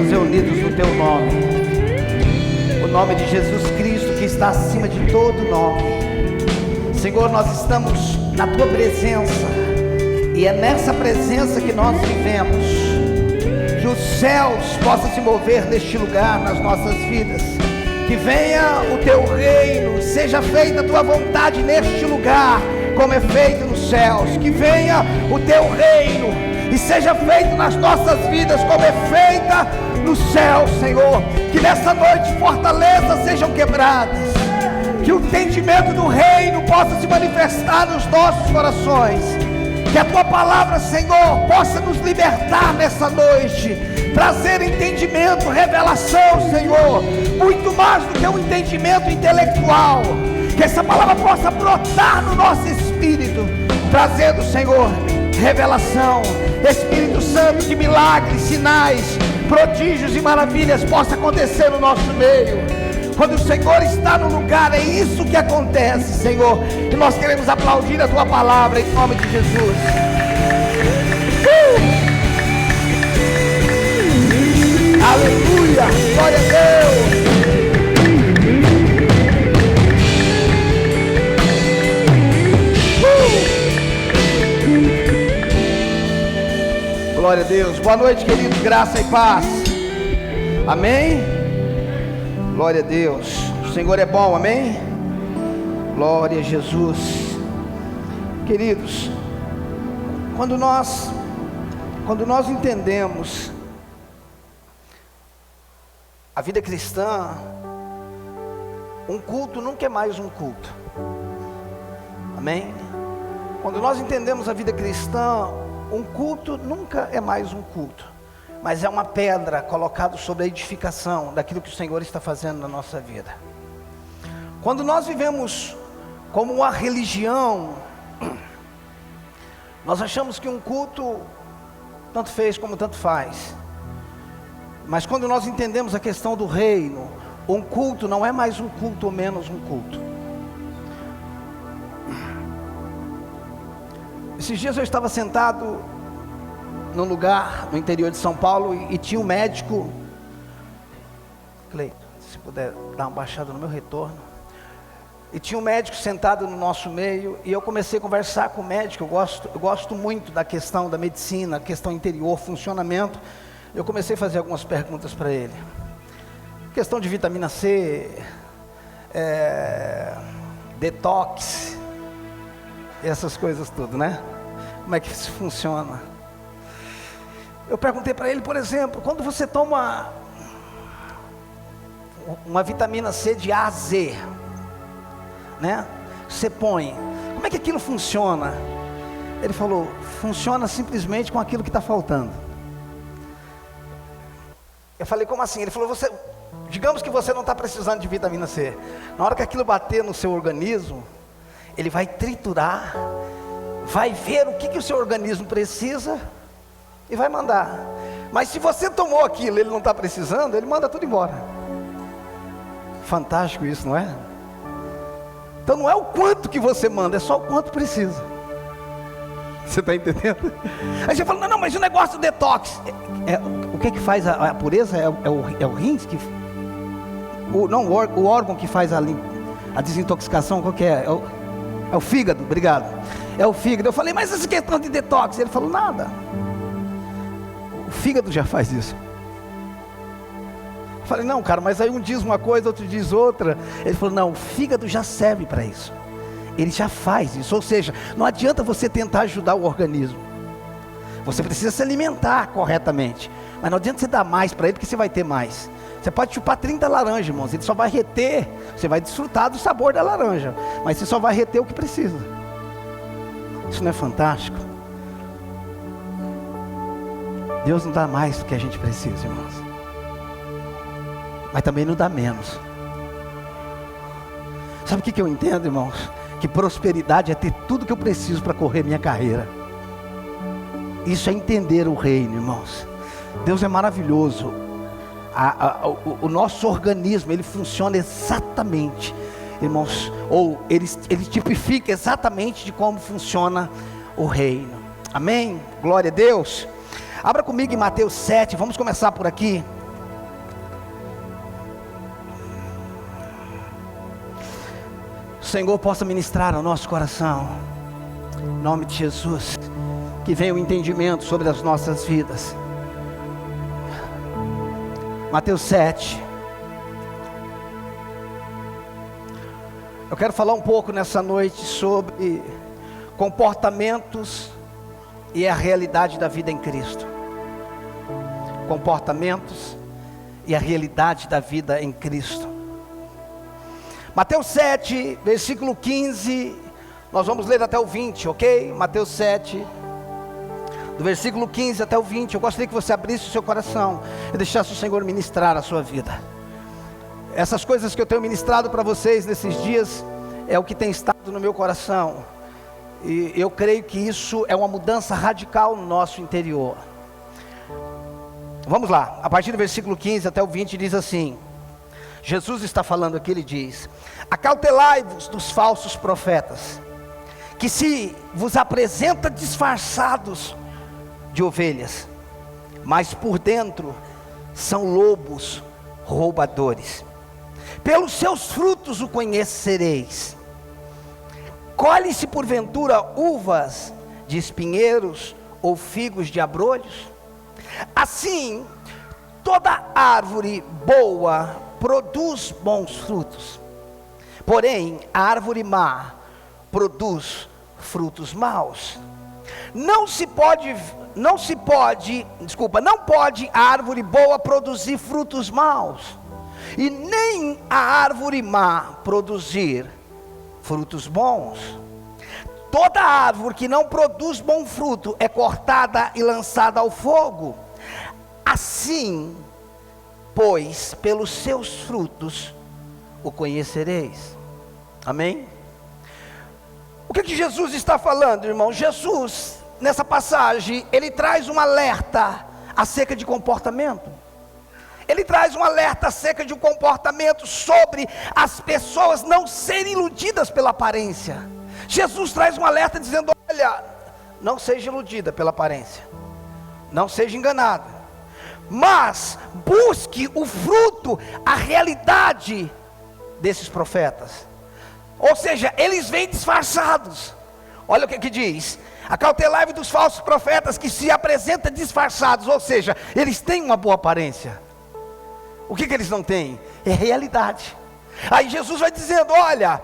estamos reunidos no Teu nome, o nome de Jesus Cristo, que está acima de todo nome. Senhor, nós estamos na Tua presença, e é nessa presença que nós vivemos. Que os céus possam se mover neste lugar, nas nossas vidas. Que venha o Teu reino, seja feita a Tua vontade neste lugar, como é feito nos céus. Que venha o Teu reino e seja feito nas nossas vidas, como é feita no céu, Senhor. Que nessa noite fortalezas sejam quebradas, que o entendimento do reino possa se manifestar nos nossos corações. Que a Tua palavra, Senhor, possa nos libertar nessa noite, trazer entendimento, revelação, Senhor, muito mais do que um entendimento intelectual. Que essa palavra possa brotar no nosso espírito, trazendo, Senhor, revelação. Espírito Santo, que milagres, sinais, prodígios e maravilhas possam acontecer no nosso meio. Quando o Senhor está no lugar, é isso que acontece, Senhor. E nós queremos aplaudir a Tua palavra em nome de Jesus. Aleluia, glória a Deus. Glória a Deus. Boa noite, queridos, graça e paz. Amém? Glória a Deus. O Senhor é bom, amém? Glória a Jesus. Queridos, quando nós entendemos a vida cristã, um culto nunca é mais um culto. Amém? Quando nós entendemos a vida cristã, um culto nunca é mais um culto, mas é uma pedra colocada sobre a edificação daquilo que o Senhor está fazendo na nossa vida. Quando nós vivemos como uma religião, nós achamos que um culto tanto fez como tanto faz. Mas quando nós entendemos a questão do reino, um culto não é mais um culto ou menos um culto. Esses dias eu estava sentado num lugar no interior de São Paulo e tinha um médico. Cleiton, se puder dar uma baixada no meu retorno. E tinha um médico sentado no nosso meio, e eu comecei a conversar com o médico. Eu gosto muito da questão da medicina, questão interior, funcionamento. Eu comecei a fazer algumas perguntas para ele. Questão de vitamina C, detox, essas coisas tudo, né? Como é que isso funciona? Eu perguntei para ele, por exemplo, quando você toma uma vitamina C de A a Z, né? Você põe, como é que aquilo funciona? Ele falou, funciona simplesmente com aquilo que está faltando. Eu falei, como assim? Ele falou, digamos que você não está precisando de vitamina C. Na hora que aquilo bater no seu organismo, ele vai triturar, vai ver o que o seu organismo precisa e vai mandar. Mas se você tomou aquilo e ele não está precisando, ele manda tudo embora. Fantástico isso, não é? Então não é o quanto que você manda, é só o quanto precisa. Você está entendendo? Aí você fala, não, mas o negócio do detox, o que faz a pureza? É o rins? O órgão que faz a desintoxicação, qual que é? É o fígado, obrigado. É o fígado. Eu falei, mas essa questão de detox? Ele falou, nada. O fígado já faz isso. Eu falei, não, cara, mas aí um diz uma coisa, outro diz outra. Ele falou, não, o fígado já serve para isso. Ele já faz isso. Ou seja, não adianta você tentar ajudar o organismo. Você precisa se alimentar corretamente. Mas não adianta você dar mais para ele, porque você vai ter mais. Você pode chupar 30 laranjas, irmãos. Ele só vai reter. Você vai desfrutar do sabor da laranja, mas você só vai reter o que precisa. Isso não é fantástico? Deus não dá mais do que a gente precisa, irmãos. Mas também não dá menos. Sabe o que eu entendo, irmãos? Que prosperidade é ter tudo que eu preciso para correr minha carreira. Isso é entender o reino, irmãos. Deus é maravilhoso. O nosso organismo, ele funciona exatamente, irmãos, ou ele tipifica exatamente de como funciona o reino. Amém? Glória a Deus. Abra comigo em Mateus 7, vamos começar por aqui. Senhor possa ministrar ao nosso coração, em nome de Jesus, que venha o entendimento sobre as nossas vidas. Mateus 7. Eu quero falar um pouco nessa noite sobre comportamentos e a realidade da vida em Cristo. Comportamentos e a realidade da vida em Cristo. Mateus 7, versículo 15, nós vamos ler até o 20, ok? Mateus 7, do versículo 15 até o 20, eu gostaria que você abrisse o seu coração e deixasse o Senhor ministrar a sua vida. Essas coisas que eu tenho ministrado para vocês nesses dias, é o que tem estado no meu coração, e eu creio que isso é uma mudança radical no nosso interior. Vamos lá, a partir do versículo 15 até o 20 diz assim, Jesus está falando aqui, ele diz: acautelai-vos dos falsos profetas, que se vos apresenta disfarçados de ovelhas, mas por dentro são lobos roubadores. Pelos seus frutos o conhecereis. Colhe-se porventura uvas de espinheiros ou figos de abrolhos? Assim, toda árvore boa produz bons frutos, porém a árvore má produz frutos maus. Não pode a árvore boa produzir frutos maus, e nem a árvore má produzir frutos bons. Toda árvore que não produz bom fruto é cortada e lançada ao fogo. Assim, pois, pelos seus frutos o conhecereis. Amém? O que Jesus está falando, irmão? Jesus, nessa passagem, ele traz um alerta acerca de comportamento. Ele traz um alerta acerca de um comportamento sobre as pessoas não serem iludidas pela aparência. Jesus traz um alerta dizendo: olha, não seja iludida pela aparência, não seja enganado, mas busque o fruto, a realidade desses profetas. Ou seja, eles vêm disfarçados. Olha o que diz: acautelai-vos dos falsos profetas, que se apresentam disfarçados. Ou seja, eles têm uma boa aparência. O que eles não têm? É realidade. Aí Jesus vai dizendo: olha,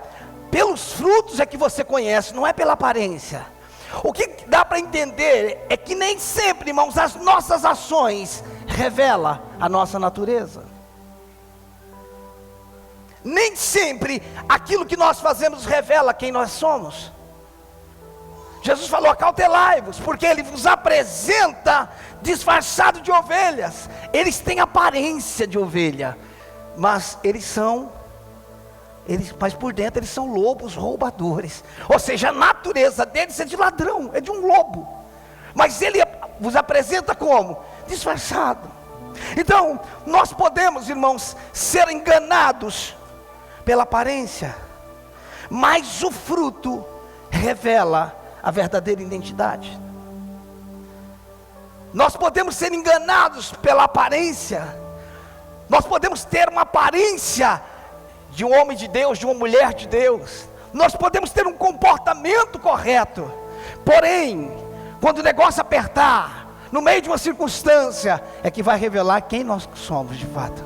pelos frutos é que você conhece, não é pela aparência. O que dá para entender é que nem sempre, irmãos, as nossas ações revelam a nossa natureza. Nem sempre aquilo que nós fazemos revela quem nós somos. Jesus falou: acautelai-vos, porque ele vos apresenta disfarçado de ovelhas. Eles têm aparência de ovelha, mas mas por dentro eles são lobos roubadores. Ou seja, a natureza deles é de ladrão, é de um lobo, mas ele vos apresenta como? Disfarçado. Então, nós podemos, irmãos, ser enganados pela aparência, mas o fruto revela a verdadeira identidade. Nós podemos ser enganados pela aparência, nós podemos ter uma aparência de um homem de Deus, de uma mulher de Deus, nós podemos ter um comportamento correto, porém, quando o negócio apertar, no meio de uma circunstância, é que vai revelar quem nós somos de fato.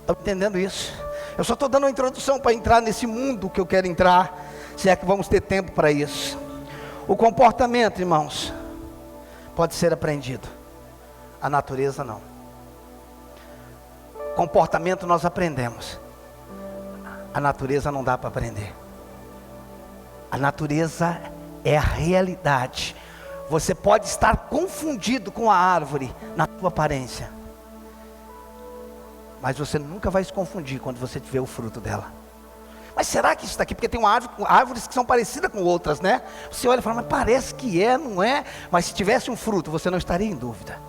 Estão entendendo isso? Eu só estou dando uma introdução para entrar nesse mundo que eu quero entrar, se é que vamos ter tempo para isso. O comportamento, irmãos, pode ser aprendido, a natureza não. Comportamento nós aprendemos, a natureza não dá para aprender. A natureza é a realidade. Você pode estar confundido com a árvore na sua aparência, mas você nunca vai se confundir quando você tiver o fruto dela. Mas será que isso está aqui? Porque tem árvores que são parecidas com outras, né? Você olha e fala: mas parece que é, não é? Mas se tivesse um fruto, você não estaria em dúvida.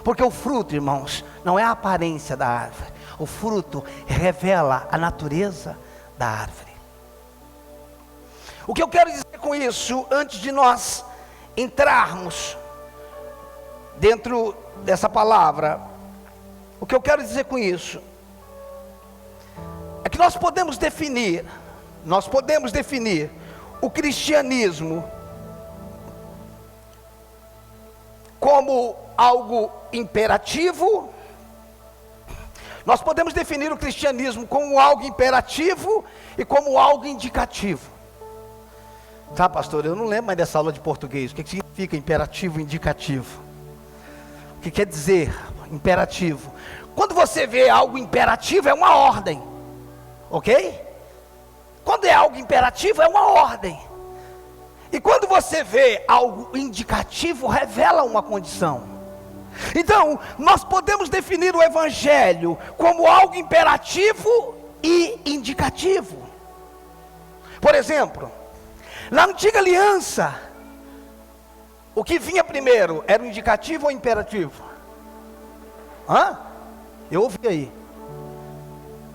Porque o fruto, irmãos, não é a aparência da árvore. O fruto revela a natureza da árvore. O que eu quero dizer com isso, antes de nós entrarmos dentro dessa palavra, o que eu quero dizer com isso é que nós podemos definir o cristianismo como algo imperativo. Nós podemos definir o cristianismo como algo imperativo e como algo indicativo. Tá, pastor, eu não lembro mais dessa aula de português. O que significa imperativo e indicativo? O que quer dizer imperativo? Quando você vê algo imperativo, é uma ordem, ok? Quando é algo imperativo, é uma ordem. E quando você vê algo indicativo, revela uma condição. Então, nós podemos definir o evangelho como algo imperativo e indicativo. Por exemplo, na antiga aliança, o que vinha primeiro, era o indicativo ou imperativo? Eu ouvi aí.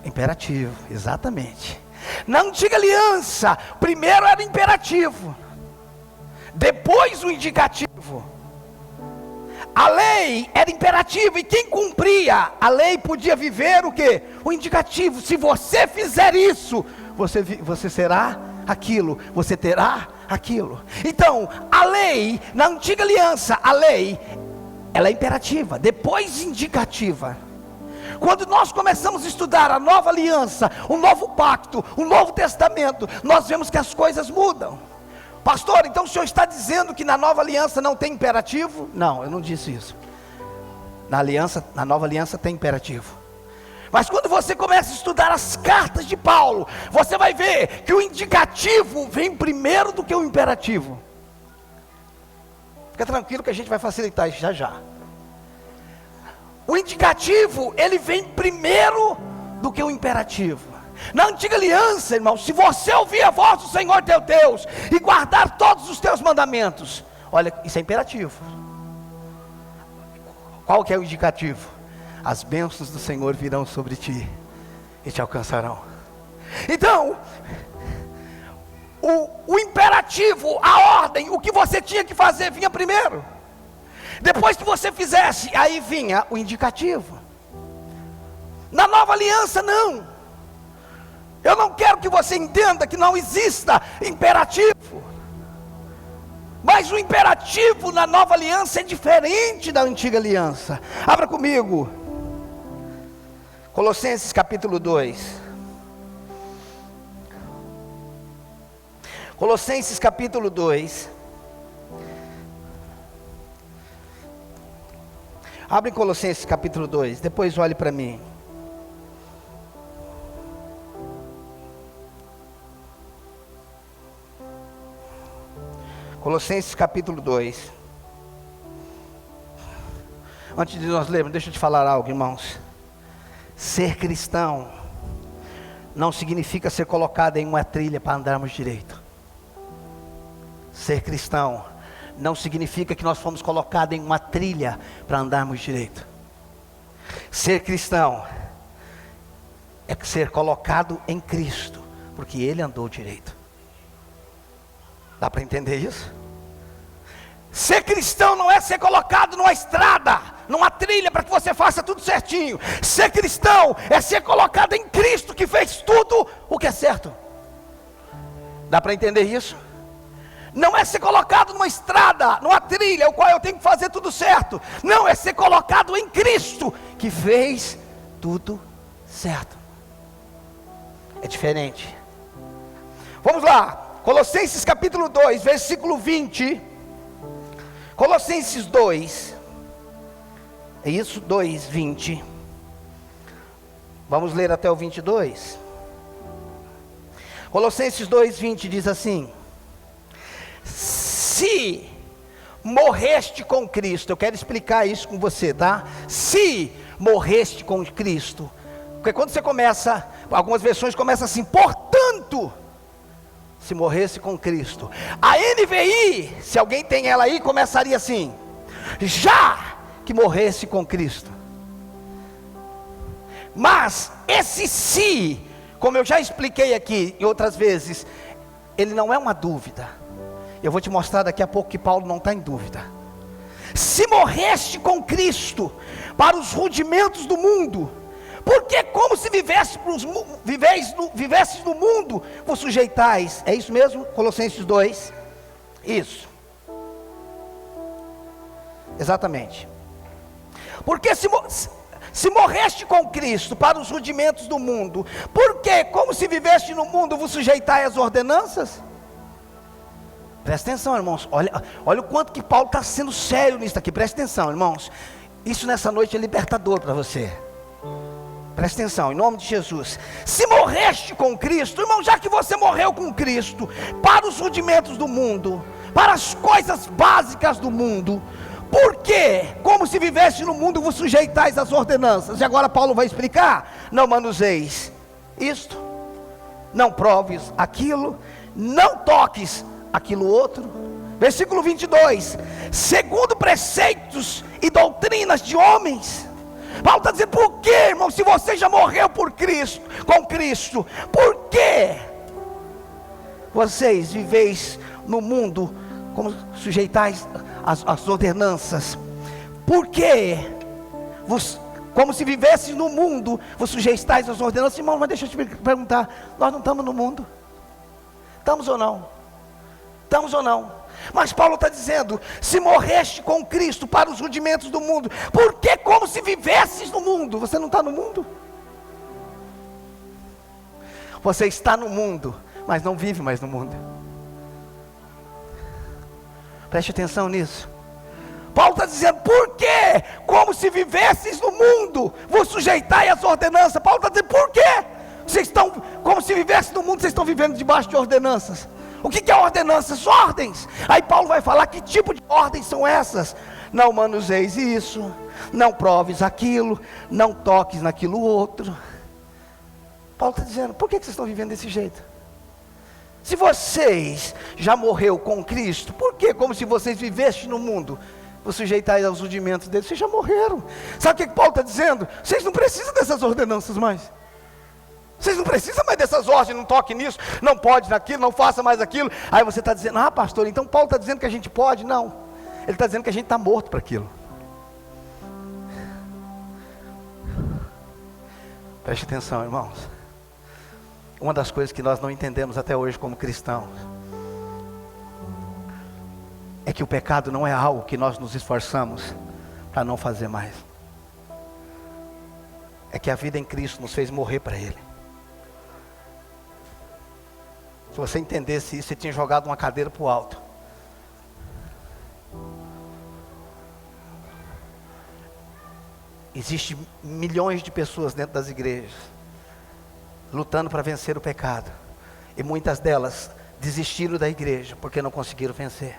Imperativo, exatamente. Na antiga aliança, primeiro era o imperativo, depois o indicativo. A lei era imperativa, e quem cumpria a lei podia viver o quê? O indicativo. Se você fizer isso, você será aquilo, você terá aquilo. Então, a lei, na antiga aliança, a lei, ela é imperativa, depois indicativa. Quando nós começamos a estudar a nova aliança, o novo pacto, o novo testamento, nós vemos que as coisas mudam. Pastor, então o senhor está dizendo que na nova aliança não tem imperativo? Não, eu não disse isso. Na nova aliança tem imperativo. Mas quando você começa a estudar as cartas de Paulo, você vai ver que o indicativo vem primeiro do que o imperativo. Fica tranquilo que a gente vai facilitar isso já já. O indicativo, ele vem primeiro do que o imperativo. Na antiga aliança, irmão, se você ouvir a voz do Senhor teu Deus e guardar todos os teus mandamentos, olha, isso é imperativo. Qual que é o indicativo? As bênçãos do Senhor virão sobre ti e te alcançarão. Então, o imperativo, a ordem, o que você tinha que fazer vinha primeiro. Depois que você fizesse, aí vinha o indicativo. Na nova aliança não. Eu não quero que você entenda que não exista imperativo. Mas o imperativo na nova aliança é diferente da antiga aliança. Abra comigo Colossenses capítulo 2. Colossenses capítulo 2. Abre em Colossenses capítulo 2, depois olhe para mim. Colossenses capítulo 2. Antes de nós lermos, deixa eu te falar algo, irmãos. Ser cristão não significa ser colocado em uma trilha para andarmos direito. Ser cristão não significa que nós fomos colocados em uma trilha para andarmos direito. Ser cristão é ser colocado em Cristo, porque Ele andou direito. Dá para entender isso? Ser cristão não é ser colocado numa estrada, numa trilha para que você faça tudo certinho. Ser cristão é ser colocado em Cristo, que fez tudo o que é certo. Dá para entender isso? Não é ser colocado numa estrada, numa trilha, o qual eu tenho que fazer tudo certo. Não, é ser colocado em Cristo, que fez tudo certo. É diferente. Vamos lá. Colossenses capítulo 2, versículo 20. Colossenses 2. É isso, 2, 20. Vamos ler até o 22. Colossenses 2, 20 diz assim: se morreste com Cristo, eu quero explicar isso com você, tá? Se morreste com Cristo, porque quando você começa, algumas versões começam assim, portanto, se morresse com Cristo. A NVI, se alguém tem ela aí, começaria assim: já que morresse com Cristo. Mas esse se, como eu já expliquei aqui em outras vezes, ele não é uma dúvida. Eu vou te mostrar daqui a pouco que Paulo não está em dúvida. Se morreste com Cristo para os rudimentos do mundo, Porque como se vivesses no mundo, vos sujeitais. É isso mesmo? Colossenses 2. Isso. Exatamente. Porque se morreste com Cristo para os rudimentos do mundo, porque como se viveste no mundo, vos sujeitai às ordenanças? Presta atenção, irmãos. Olha o quanto que Paulo está sendo sério nisso aqui. Presta atenção, irmãos. Isso nessa noite é libertador para você. Presta atenção, em nome de Jesus. Se morreste com Cristo, irmão, já que você morreu com Cristo, para os rudimentos do mundo, para as coisas básicas do mundo, por quê? Como se vivesse no mundo, vos sujeitais às ordenanças. E agora Paulo vai explicar: não manuseis isto, não proves aquilo, não toques aquilo outro. Versículo 22, segundo preceitos e doutrinas de homens. Paulo está dizendo: por que, irmão, se você já morreu por Cristo, com Cristo, por que vocês viveis no mundo como sujeitais às ordenanças? Por que como se vivesses no mundo, vos sujeitais às ordenanças? Irmão, mas deixa eu te perguntar, nós não estamos no mundo? Estamos ou não? Estamos ou não? Mas Paulo está dizendo: se morreste com Cristo para os rudimentos do mundo, por que como se vivesses no mundo? Você não está no mundo? Você está no mundo, mas não vive mais no mundo. Preste atenção nisso. Paulo está dizendo: por que como se vivesses no mundo, vos sujeitai às ordenanças? Paulo está dizendo: por quê? Vocês estão, como se vivessem no mundo, vocês estão vivendo debaixo de ordenanças. O que é ordenanças? Ordens. Aí Paulo vai falar que tipo de ordens são essas. Não manuseis isso, não proves aquilo, não toques naquilo outro. Paulo está dizendo: por que vocês estão vivendo desse jeito? Se vocês já morreu com Cristo, por que como se vocês vivessem no mundo, vos sujeitais aos rudimentos dele? Vocês já morreram. Sabe o que Paulo está dizendo? Vocês não precisam dessas ordenanças mais. Vocês não precisam mais dessas ordens: não toque nisso, não pode naquilo, não faça mais aquilo. Aí você está dizendo: ah, pastor, então Paulo está dizendo que a gente pode? Não, ele está dizendo que a gente está morto para aquilo. Preste atenção, irmãos. Uma das coisas que nós não entendemos até hoje como cristãos é que o pecado não é algo que nós nos esforçamos para não fazer mais. É que a vida em Cristo nos fez morrer para Ele. Se você entendesse isso, você tinha jogado uma cadeira para o alto. Existem milhões de pessoas dentro das igrejas lutando para vencer o pecado, e muitas delas desistiram da igreja porque não conseguiram vencer.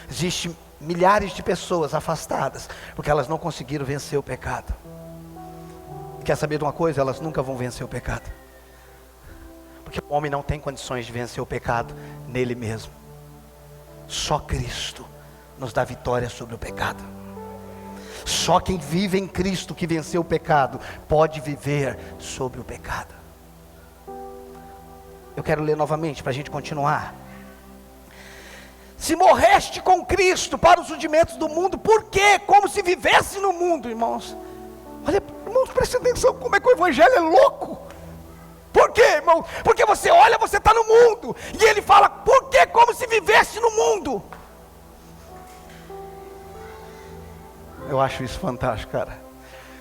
Existem milhares de pessoas afastadas porque elas não conseguiram vencer o pecado. E quer saber de uma coisa? Elas nunca vão vencer o pecado, porque o homem não tem condições de vencer o pecado nele mesmo. Só Cristo nos dá vitória sobre o pecado. Só quem vive em Cristo, que venceu o pecado, pode viver sobre o pecado. Eu quero ler novamente para a gente continuar. Se morreste com Cristo para os rudimentos do mundo, por quê? Como se vivesse no mundo, irmãos. Olha, irmãos, preste atenção como é que o evangelho é louco. Por quê, irmão? Porque você olha, você está no mundo, e ele fala: por quê? Como se vivesse no mundo. Eu acho isso fantástico, cara.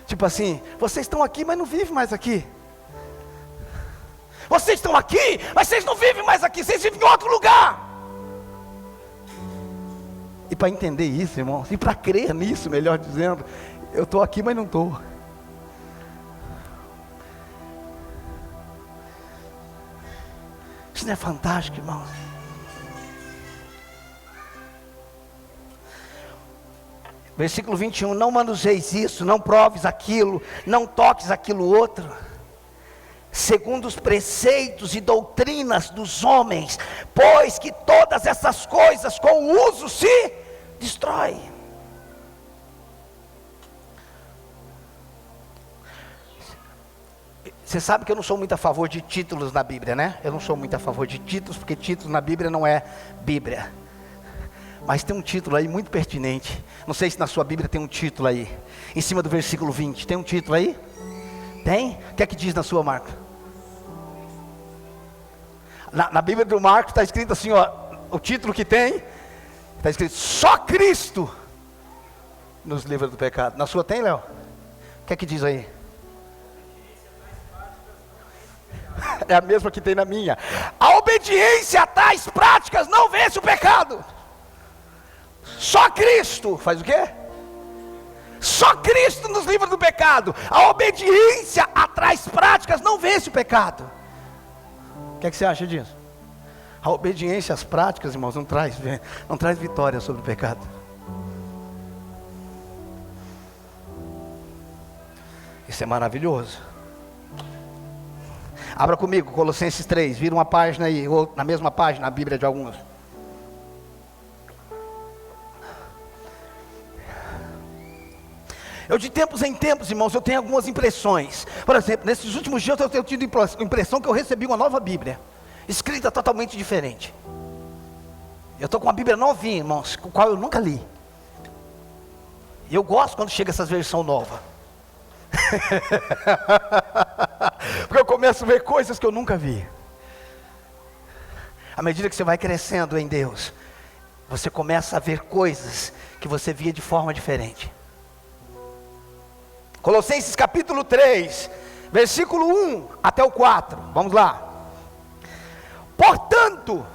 Tipo assim, vocês estão aqui, mas não vivem mais aqui. Vocês estão aqui, mas vocês não vivem mais aqui, vocês vivem em outro lugar. E para entender isso, irmãos, e para crer nisso, melhor dizendo, eu estou aqui, mas não estou. Isso não é fantástico, irmãos? Versículo 21, não manuseis isso, não proves aquilo, não toques aquilo outro, segundo os preceitos e doutrinas dos homens, pois que todas essas coisas com o uso se destrói. Você sabe que eu não sou muito a favor de títulos na Bíblia, né? Eu não sou muito a favor de títulos, porque títulos na Bíblia não é Bíblia. Mas tem um título aí muito pertinente. Não sei se na sua Bíblia tem um título aí. Em cima do versículo 20. Tem um título aí? Tem? O que é que diz na sua, Marcos? Na Bíblia do Marcos está escrito assim, ó. O título que tem, está escrito: só Cristo nos livra do pecado. Na sua tem, Léo? O que é que diz aí? É a mesma que tem na minha. A obediência a tais práticas não vence o pecado. Só Cristo faz o quê? Só Cristo nos livra do pecado. A obediência a tais práticas não vence o pecado. O que é que você acha disso? A obediência às práticas, irmãos, não traz vitória sobre o pecado. Isso é maravilhoso. Abra comigo Colossenses 3, vira uma página aí, ou na mesma página, a Bíblia de alguns. Eu de tempos em tempos, irmãos, eu tenho algumas impressões. Por exemplo, nesses últimos dias eu tenho tido a impressão que eu recebi uma nova Bíblia, escrita totalmente diferente. Eu estou com uma Bíblia novinha, irmãos, com a qual eu nunca li. E eu gosto quando chega essas versões novas. Porque eu começo a ver coisas que eu nunca vi. À medida que você vai crescendo em Deus, você começa a ver coisas que você via de forma diferente. Colossenses capítulo 3, versículo 1 até o 4, vamos lá. Portanto,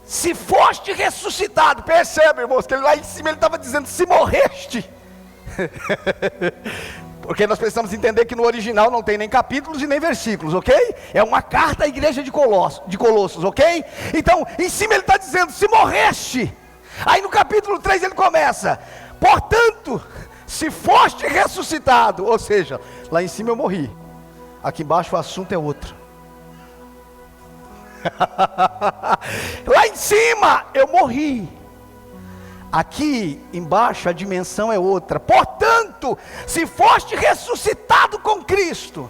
se foste ressuscitado, percebe, irmãos, que ele lá em cima ele estava dizendo: se morreste. Porque nós precisamos entender que no original não tem nem capítulos e nem versículos, ok? É uma carta à igreja de Colossos, ok? Então, em cima ele está dizendo: se morreste. Aí no capítulo 3 ele começa: portanto, se foste ressuscitado. Ou seja, lá em cima eu morri, aqui embaixo o assunto é outro. Lá em cima eu morri, aqui embaixo a dimensão é outra. Portanto, se foste ressuscitado com Cristo.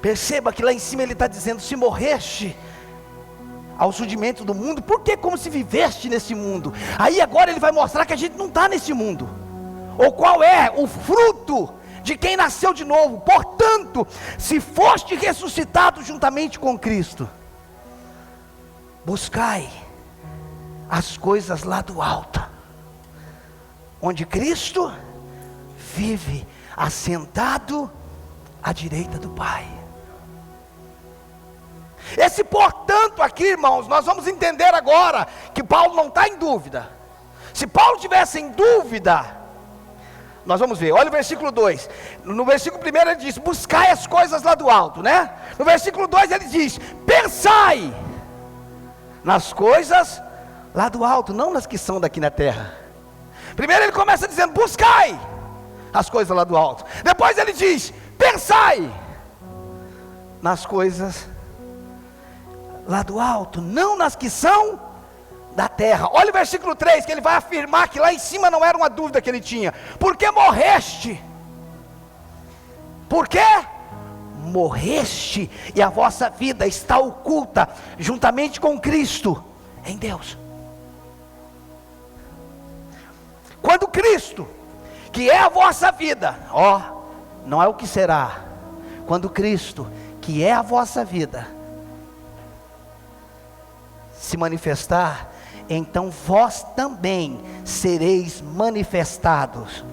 Perceba que lá em cima ele está dizendo: se morreste ao surgimento do mundo, porque como se viveste nesse mundo. Aí agora ele vai mostrar que a gente não está nesse mundo, ou qual é o fruto de quem nasceu de novo. Portanto, se foste ressuscitado juntamente com Cristo, buscai as coisas lá do alto, onde Cristo vive assentado à direita do Pai. Esse portanto aqui, irmãos, nós vamos entender agora que Paulo não está em dúvida. Se Paulo tivesse em dúvida, nós vamos ver, olha o versículo 2. No versículo 1 ele diz: buscai as coisas lá do alto, né? No versículo 2 ele diz: pensai nas coisas lá do alto, não nas que são daqui na terra. Primeiro ele começa dizendo: buscai as coisas lá do alto. Depois ele diz: pensai nas coisas lá do alto, não nas que são da terra. Olha o versículo 3, que ele vai afirmar que lá em cima não era uma dúvida que ele tinha. Porque morreste. Por quê? Morreste, e a vossa vida está oculta juntamente com Cristo em Deus. Quando Cristo, que é a vossa vida, não é o que será, quando Cristo, que é a vossa vida, se manifestar, então vós também sereis manifestados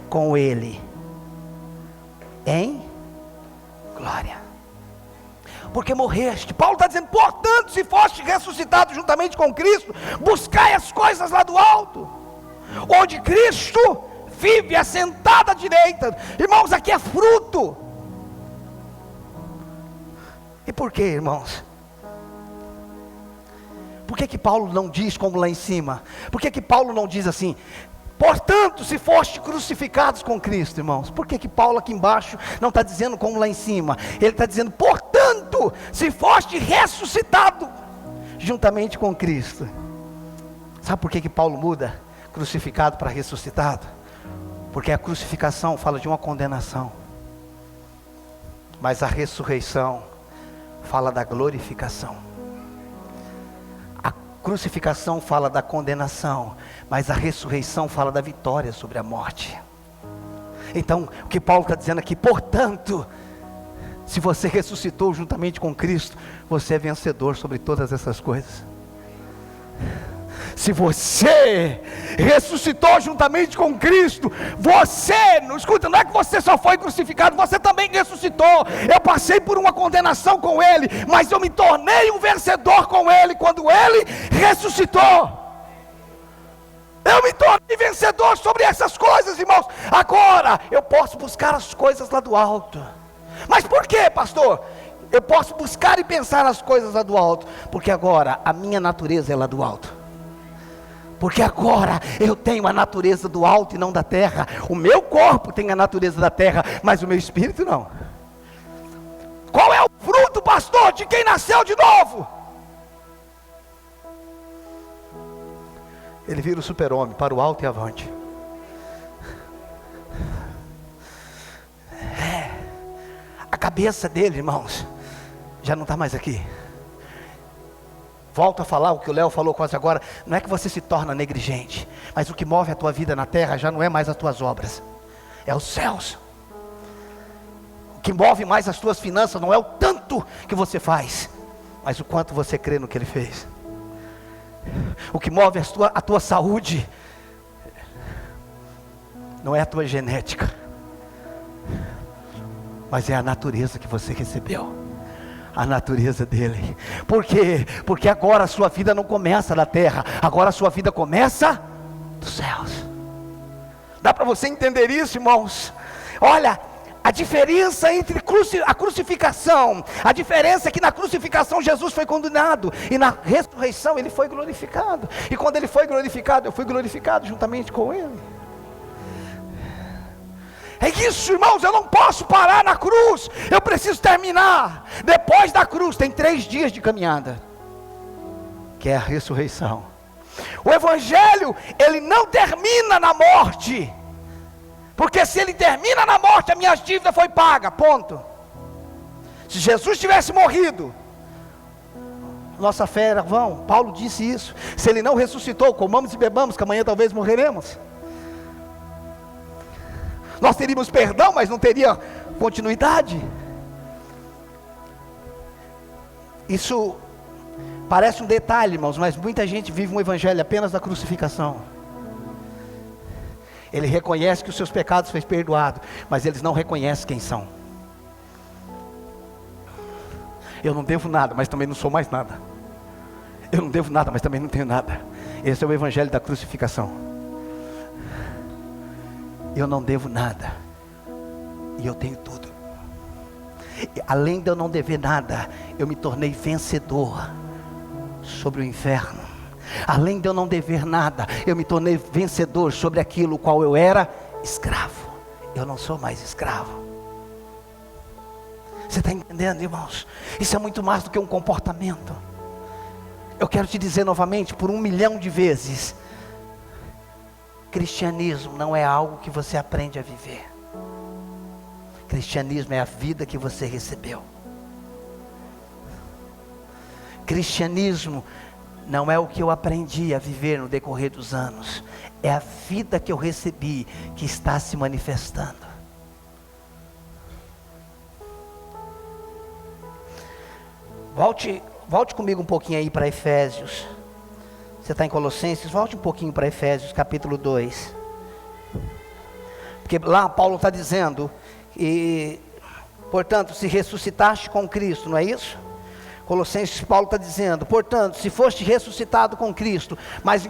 com Ele em glória. Porque morreste. Paulo está dizendo: portanto, se foste ressuscitado juntamente com Cristo, buscai as coisas lá do alto, onde Cristo vive assentado à direita. Irmãos, aqui é fruto. E por que, irmãos? Por que Paulo não diz como lá em cima? Por que Paulo não diz assim: portanto, se foste crucificados com Cristo, irmãos? Por que Paulo aqui embaixo não está dizendo como lá em cima? Ele está dizendo: portanto, se foste ressuscitado juntamente com Cristo. Sabe por que Paulo muda crucificado para ressuscitado? Porque a crucificação fala de uma condenação, mas a ressurreição fala da glorificação. A crucificação fala da condenação, mas a ressurreição fala da vitória sobre a morte. Então, o que Paulo está dizendo aqui, portanto, se você ressuscitou juntamente com Cristo, você é vencedor sobre todas essas coisas. Se você ressuscitou juntamente com Cristo, você, não escuta, não é que você só foi crucificado, você também ressuscitou. Eu passei por uma condenação com Ele, mas eu me tornei um vencedor com Ele, quando Ele ressuscitou. Eu me tornei vencedor sobre essas coisas, irmãos. Agora, eu posso buscar as coisas lá do alto. Mas por quê, pastor? Eu posso buscar e pensar nas coisas lá do alto, porque agora a minha natureza é lá do alto. Porque agora eu tenho a natureza do alto e não da terra. O meu corpo tem a natureza da terra, mas o meu espírito não. Qual é o fruto, pastor, de quem nasceu de novo? Ele vira o super-homem para o alto e avante. A cabeça dele, irmãos, já não está mais aqui. Volto a falar o que o Léo falou quase agora. Não é que você se torna negligente, mas o que move a tua vida na terra já não é mais as tuas obras, é os céus. O que move mais as tuas finanças não é o tanto que você faz, mas o quanto você crê no que Ele fez. O que move a tua saúde não é a tua genética, mas é a natureza que você recebeu. A natureza dele. Por quê? Porque agora a sua vida não começa na terra, agora a sua vida começa dos céus. Dá para você entender isso, irmãos? Olha, a diferença entre a crucificação, a diferença é que na crucificação Jesus foi condenado, e na ressurreição Ele foi glorificado. E quando Ele foi glorificado, eu fui glorificado juntamente com Ele. É isso, irmãos, eu não posso parar na cruz, eu preciso terminar. Depois da cruz tem 3 dias de caminhada, que é a ressurreição. O Evangelho, ele não termina na morte, porque se ele termina na morte, a minha dívida foi paga, ponto. Se Jesus tivesse morrido, nossa fé era vão. Paulo disse isso. Se Ele não ressuscitou, comamos e bebamos, que amanhã talvez morreremos. Nós teríamos perdão, mas não teria continuidade. Isso parece um detalhe, irmãos, mas muita gente vive um evangelho apenas da crucificação. Ele reconhece que os seus pecados foram perdoados, mas eles não reconhecem quem são. Eu não devo nada, mas também não sou mais nada. Eu não devo nada, mas também não tenho nada. Esse é o evangelho da crucificação. Eu não devo nada, e eu tenho tudo. E além de eu não dever nada, eu me tornei vencedor sobre o inferno. Além de eu não dever nada, eu me tornei vencedor sobre aquilo qual eu era escravo. Eu não sou mais escravo. Você está entendendo, irmãos? Isso é muito mais do que um comportamento. Eu quero te dizer novamente, por 1 milhão de vezes, cristianismo não é algo que você aprende a viver. Cristianismo é a vida que você recebeu. Cristianismo não é o que eu aprendi a viver no decorrer dos anos. É a vida que eu recebi que está se manifestando. Volte comigo um pouquinho aí para Efésios. Você está em Colossenses, volte um pouquinho para Efésios capítulo 2. Porque lá Paulo está dizendo, portanto, se ressuscitaste com Cristo, não é isso? Colossenses, Paulo está dizendo, portanto, se foste ressuscitado com Cristo, mas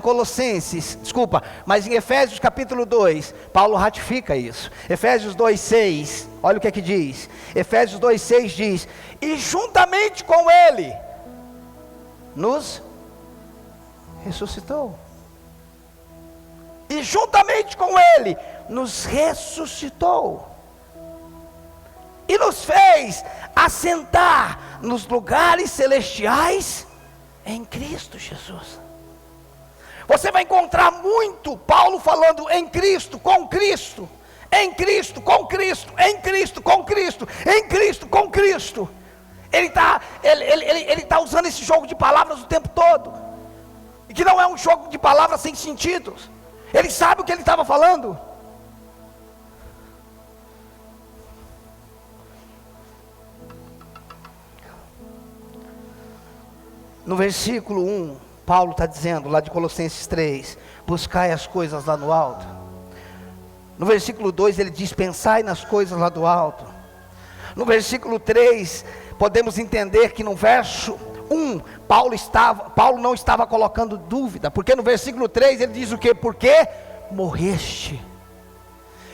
em Efésios capítulo 2, Paulo ratifica isso. Efésios 2,6, olha o que é que diz. Efésios 2,6 diz, e juntamente com Ele, nos ressuscitou. E juntamente com Ele, nos ressuscitou. E nos fez assentar nos lugares celestiais em Cristo Jesus. Você vai encontrar muito Paulo falando em Cristo, com Cristo, em Cristo, com Cristo, em Cristo, com Cristo, em Cristo, com Cristo. Ele está usando esse jogo de palavras o tempo todo. e que não é um jogo de palavras sem sentido. Ele sabe o que ele estava falando. No versículo 1, Paulo está dizendo, lá de Colossenses 3, buscai as coisas lá no alto. No versículo 2 ele diz, pensai nas coisas lá do alto. No versículo 3, podemos entender que no verso 1, Paulo não estava colocando dúvida, porque no versículo 3 ele diz o quê? Porque morreste.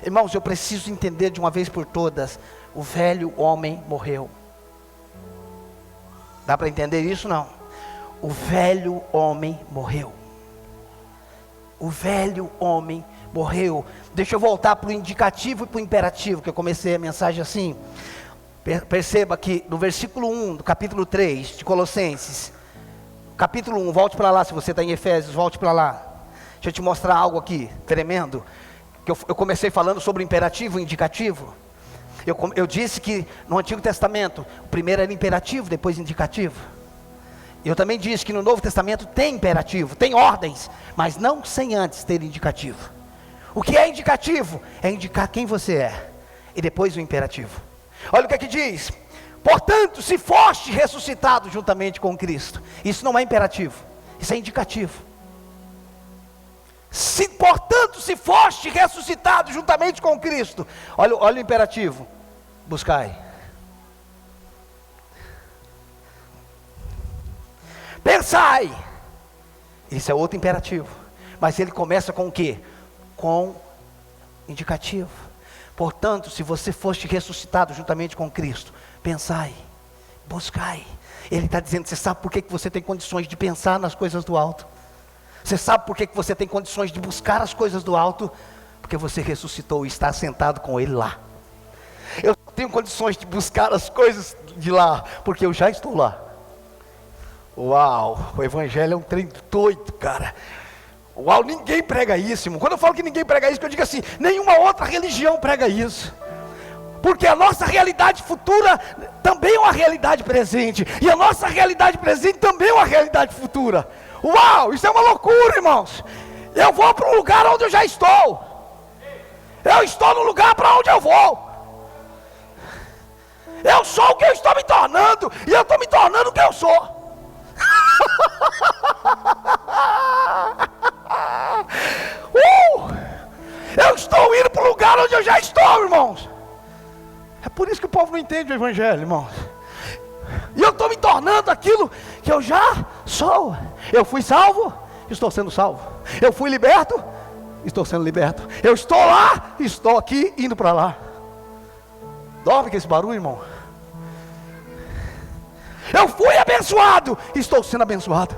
Irmãos, eu preciso entender de uma vez por todas, o velho homem morreu. Dá para entender isso? Não. O velho homem morreu. O velho homem morreu. Deixa eu voltar para o indicativo e para o imperativo, que eu comecei a mensagem assim. Perceba que no versículo 1 do capítulo 3 de Colossenses, capítulo 1, volte para lá, se você está em Efésios, volte para lá. Deixa eu te mostrar algo aqui, tremendo. Que eu comecei falando sobre o imperativo e o indicativo. Eu disse que no Antigo Testamento, o primeiro era imperativo, depois indicativo. Eu também disse que no Novo Testamento tem imperativo, tem ordens, mas não sem antes ter indicativo. O que é indicativo? É indicar quem você é, e depois o imperativo. Olha o que é que diz: portanto, se foste ressuscitado juntamente com Cristo. Isso não é imperativo, isso é indicativo. Portanto, se foste ressuscitado juntamente com Cristo. Olha o imperativo: buscai. Pensai. Isso é outro imperativo, mas ele começa com o quê? Com indicativo. Portanto, se você foste ressuscitado juntamente com Cristo, pensai, buscai. Ele está dizendo, você sabe por que você tem condições de pensar nas coisas do alto? Você sabe por que você tem condições de buscar as coisas do alto? Porque você ressuscitou e está sentado com Ele lá. Eu tenho condições de buscar as coisas de lá, porque eu já estou lá. Uau, o evangelho é um trem doido, cara. Uau, ninguém prega isso, irmão. Quando eu falo que ninguém prega isso, eu digo assim, nenhuma outra religião prega isso. Porque a nossa realidade futura também é uma realidade presente, e a nossa realidade presente também é uma realidade futura. Uau, isso é uma loucura, irmãos. Eu vou para um lugar onde eu já estou. Eu estou no lugar para onde eu vou. Eu sou o que eu estou me tornando, e eu estou me tornando o que eu sou. Eu estou indo para o lugar onde eu já estou, irmãos. É por isso que o povo não entende o evangelho, irmãos. E eu estou me tornando aquilo que eu já sou. Eu fui salvo, estou sendo salvo. Eu fui liberto, estou sendo liberto. Eu estou lá, estou aqui, indo para lá. Dorme com esse barulho, irmão. Eu fui abençoado, estou sendo abençoado.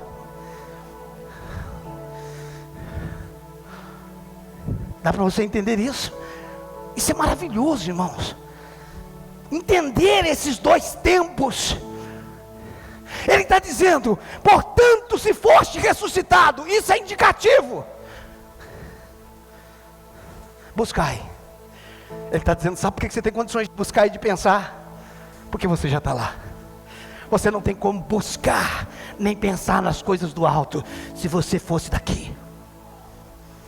Dá para você entender isso? Isso é maravilhoso, irmãos. Entender esses dois tempos. Ele está dizendo, portanto, se foste ressuscitado, isso é indicativo. Buscai. Ele está dizendo, sabe por que você tem condições de buscar e de pensar? Porque você já está lá. Você não tem como buscar, nem pensar nas coisas do alto, se você fosse daqui.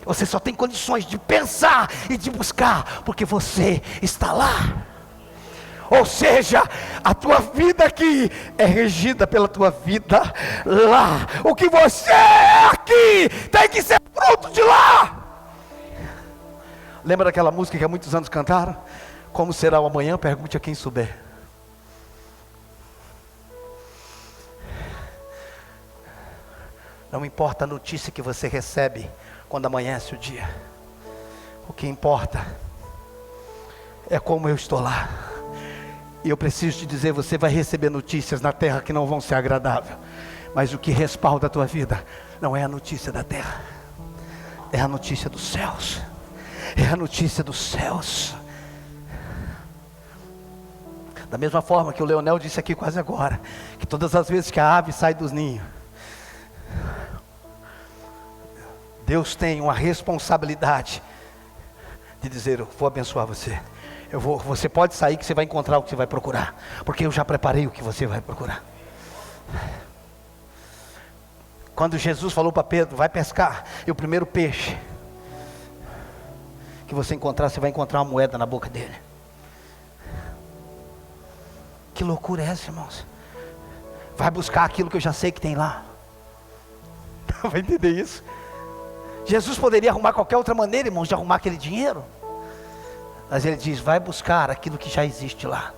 Você só tem condições de pensar e de buscar, porque você está lá. Ou seja, a tua vida aqui é regida pela tua vida lá. O que você é aqui tem que ser fruto de lá. Lembra daquela música que há muitos anos cantaram? Como será o amanhã? Pergunte a quem souber. Não importa a notícia que você recebe quando amanhece o dia. O que importa é como eu estou lá. E eu preciso te dizer, você vai receber notícias na terra que não vão ser agradáveis. Mas o que respalda a tua vida não é a notícia da terra. É a notícia dos céus. É a notícia dos céus. Da mesma forma que o Leonel disse aqui quase agora, que todas as vezes que a ave sai dos ninhos, Deus tem uma responsabilidade de dizer, eu vou abençoar você. Você pode sair que você vai encontrar o que você vai procurar, porque eu já preparei o que você vai procurar. Quando Jesus falou para Pedro, vai pescar, e o primeiro peixe que você encontrar, você vai encontrar uma moeda na boca dele. Que loucura é essa, irmãos? Vai buscar aquilo que eu já sei que tem lá. Vai entender isso? Jesus poderia arrumar qualquer outra maneira, irmãos, de arrumar aquele dinheiro. Mas ele diz, vai buscar aquilo que já existe lá.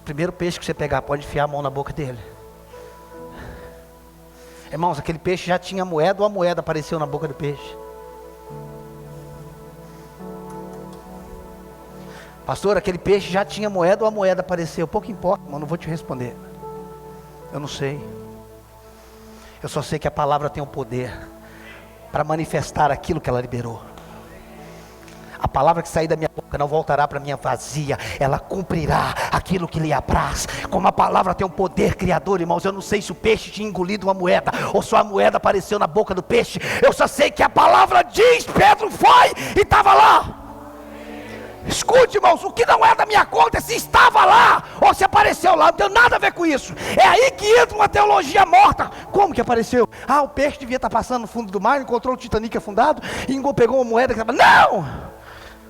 O primeiro peixe que você pegar, pode enfiar a mão na boca dele. Irmãos, aquele peixe já tinha moeda, ou a moeda apareceu na boca do peixe? Pastor, aquele peixe já tinha moeda, ou a moeda apareceu? Pouco importa, irmão, não vou te responder. Eu não sei. Eu só sei que a palavra tem o poder para manifestar aquilo que ela liberou. A palavra que sair da minha boca não voltará para minha vazia, ela cumprirá aquilo que lhe apraz. Como a palavra tem um poder criador, irmãos, eu não sei se o peixe tinha engolido uma moeda, ou só a moeda apareceu na boca do peixe. Eu só sei que a palavra diz, Pedro foi e estava lá. Escute, irmãos, o que não é da minha conta é se estava lá, ou se apareceu lá, não tem nada a ver com isso. É aí que entra uma teologia morta. Como que apareceu? O peixe devia estar passando no fundo do mar, encontrou o Titanic afundado, e pegou uma moeda que estava... Não!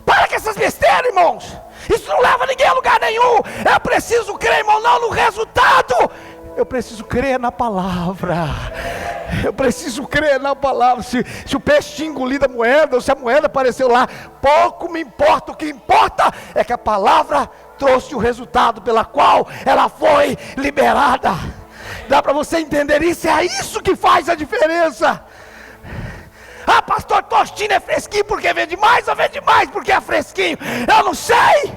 Para com essas besteiras, irmãos. Isso não leva ninguém a lugar nenhum. Eu preciso crer, irmão, não no resultado. Eu preciso crer na palavra. Eu preciso crer na palavra. Se o peixe tinha engolido a moeda, ou se a moeda apareceu lá, pouco me importa. O que importa é que a palavra trouxe o resultado pela qual ela foi liberada. Dá para você entender isso? É isso que faz a diferença. Pastor, Tostino é fresquinho porque vende mais, ou vende mais porque é fresquinho? Eu não sei.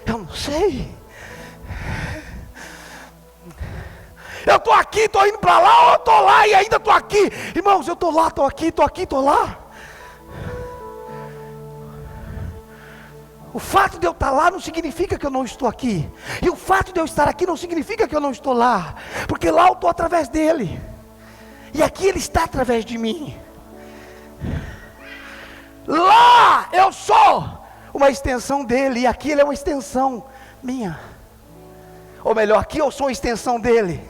Eu não sei. Eu estou aqui, estou indo para lá, ou eu estou lá e ainda estou aqui. Irmãos, eu estou lá, estou aqui, estou aqui, estou lá. O fato de eu estar lá não significa que eu não estou aqui. E o fato de eu estar aqui não significa que eu não estou lá. Porque lá eu estou através dele. E aqui ele está através de mim. Lá eu sou uma extensão dele, e aqui ele é uma extensão minha. Ou melhor, aqui eu sou uma extensão dele.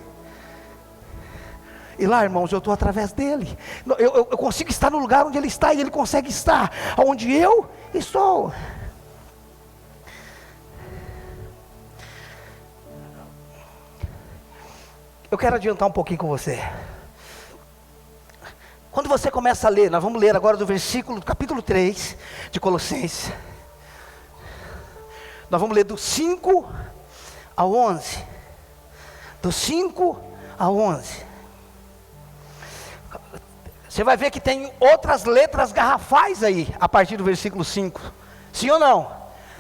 E lá, irmãos, eu estou através dele. Eu consigo estar no lugar onde ele está, e ele consegue estar onde eu estou. Eu quero adiantar um pouquinho com você. Quando você começa a ler, nós vamos ler agora do capítulo 3 de Colossenses. Nós vamos ler do 5 ao 11. Do 5 ao 11. Você vai ver que tem outras letras garrafais aí, a partir do versículo 5. Sim ou não?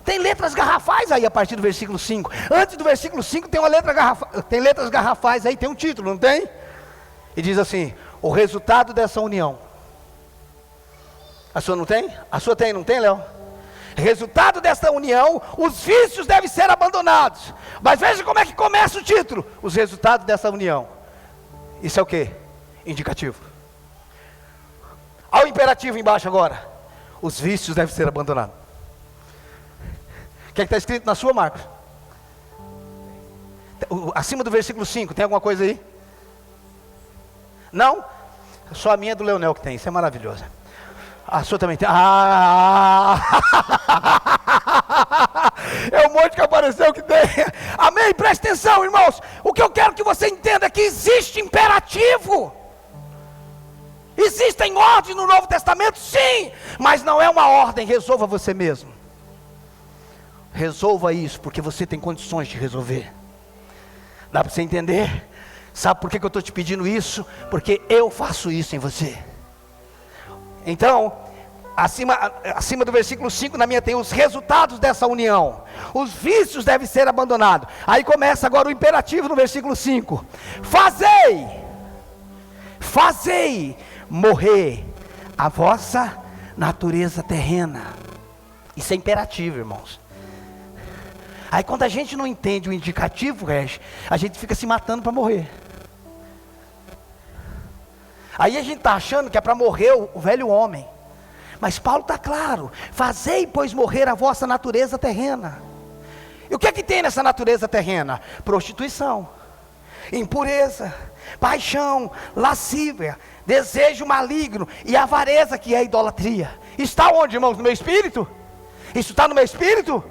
Tem letras garrafais aí a partir do versículo 5. Antes do versículo 5 tem tem letras garrafais aí, tem um título, não tem? E diz assim: o resultado dessa união. A sua não tem? A sua tem, não tem, Léo? Resultado dessa união, os vícios devem ser abandonados. Mas veja como é que começa o título: os resultados dessa união. Isso é o que? Indicativo. Olha o imperativo embaixo agora: os vícios devem ser abandonados. O que é que está escrito na sua, Marcos? Acima do versículo 5, tem alguma coisa aí? Não? Só a minha é do Leonel que tem, isso é maravilhoso. A sua também tem. É um monte que apareceu que tem. Amém? Presta atenção, irmãos. O que eu quero que você entenda é que existe imperativo. Existem ordens no Novo Testamento, sim, mas não é uma ordem. Resolva você mesmo. Resolva isso, porque você tem condições de resolver. Dá para você entender? Sabe por que eu estou te pedindo isso? Porque eu faço isso em você. Então, acima do versículo 5, na minha tem os resultados dessa união. Os vícios devem ser abandonados. Aí começa agora o imperativo no versículo 5. Fazei morrer a vossa natureza terrena. Isso é imperativo, irmãos. Aí quando a gente não entende o indicativo, a gente fica se matando para morrer. Aí a gente está achando que é para morrer o velho homem. Mas Paulo está claro: fazei, pois, morrer a vossa natureza terrena. E o que é que tem nessa natureza terrena? Prostituição. impureza, paixão, lascívia, desejo maligno e avareza, que é a idolatria. Está onde, irmãos? No meu espírito? Isso está no meu espírito?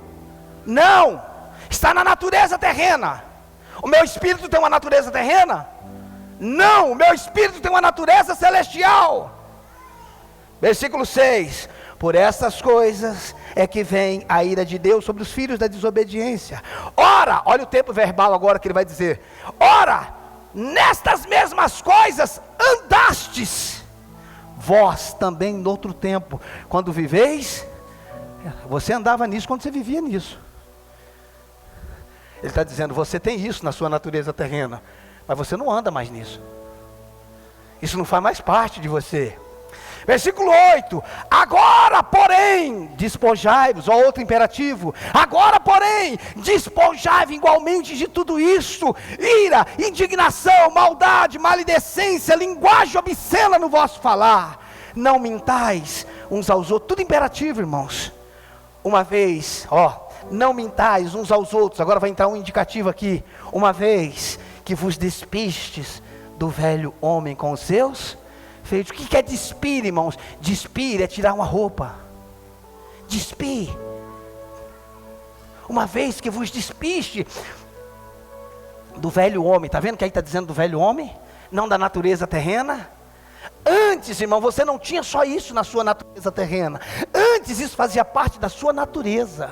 Não, está na natureza terrena. O meu espírito tem uma natureza terrena? Não, o meu espírito tem uma natureza celestial. Versículo 6: por essas coisas é que vem a ira de Deus sobre os filhos da desobediência. Ora, olha o tempo verbal agora que ele vai dizer: ora, nestas mesmas coisas andastes vós também no outro tempo, quando viveis. Você andava nisso quando você vivia nisso. Ele está dizendo, você tem isso na sua natureza terrena, mas você não anda mais nisso. Isso não faz mais parte de você. Versículo 8: agora porém, despojai-vos, ó, outro imperativo, agora porém, despojai-vos igualmente de tudo isto: ira, indignação, maldade, maledicência, linguagem obscena no vosso falar. Não mintais uns aos outros. Tudo imperativo, irmãos. Uma vez, ó, não mintais uns aos outros. Agora vai entrar um indicativo aqui. Uma vez que vos despistes do velho homem com os seus feitos. O que é despir, irmãos? Despir é tirar uma roupa. Despir. Uma vez que vos despiste do velho homem. Está vendo que aí está dizendo do velho homem? Não da natureza terrena. Antes, irmão, você não tinha só isso na sua natureza terrena. Antes isso fazia parte da sua natureza.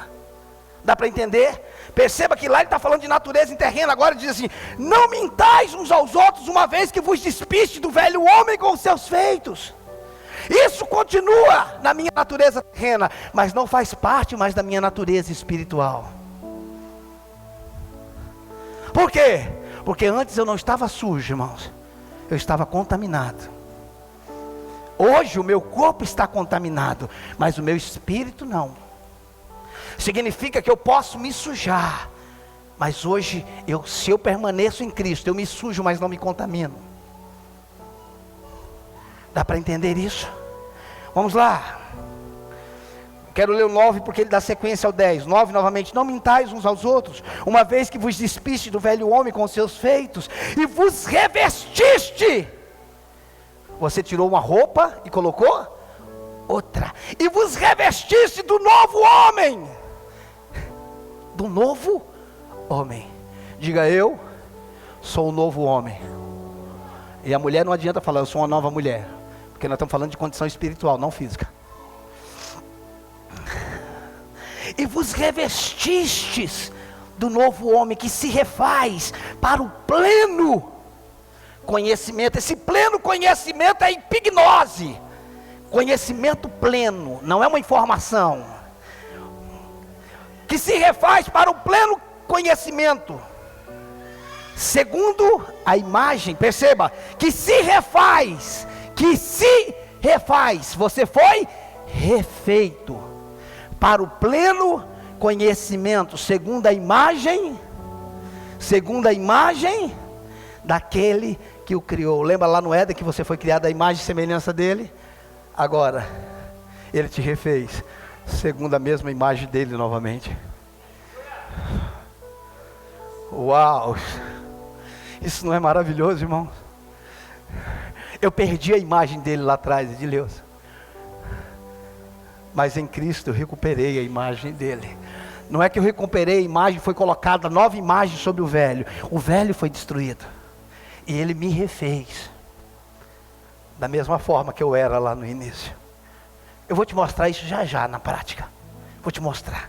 Dá para entender? Perceba que lá ele está falando de natureza terrena. Agora ele diz assim: não mintais uns aos outros, uma vez que vos despiste do velho homem com os seus feitos. Isso continua na minha natureza terrena, mas não faz parte mais da minha natureza espiritual. Por quê? Porque antes eu não estava sujo, irmãos. Eu estava contaminado. Hoje o meu corpo está contaminado, mas o meu espírito não. Significa que eu posso me sujar, mas hoje, se eu permaneço em Cristo, eu me sujo, mas não me contamino. Dá para entender isso? Vamos lá. Quero ler o 9 porque ele dá sequência ao 10. 9 novamente: não mintais uns aos outros, uma vez que vos despiste do velho homem com os seus feitos, e vos revestiste. Você tirou uma roupa e colocou outra, e vos revestiste do novo homem. Do novo homem. Diga: eu sou o novo homem. E a mulher não adianta falar, eu sou uma nova mulher, porque nós estamos falando de condição espiritual, não física. E vos revestistes do novo homem, que se refaz para o pleno conhecimento. Esse pleno conhecimento é epignose. Conhecimento pleno, não é uma informação. Que se refaz para o pleno conhecimento, segundo a imagem. Perceba, que se refaz, você foi refeito para o pleno conhecimento, segundo a imagem daquele que o criou. Lembra lá no Éden que você foi criado à imagem e semelhança dele? Agora, ele te refez segundo a mesma imagem dele novamente. Uau! Isso não é maravilhoso, irmão? Eu perdi a imagem dele lá atrás, de Deus. Mas em Cristo eu recuperei a imagem dele. Não é que eu recuperei a imagem, foi colocada nova imagem sobre o velho. O velho foi destruído. E ele me refez. Da mesma forma que eu era lá no início. Eu vou te mostrar isso já já na prática. Vou te mostrar.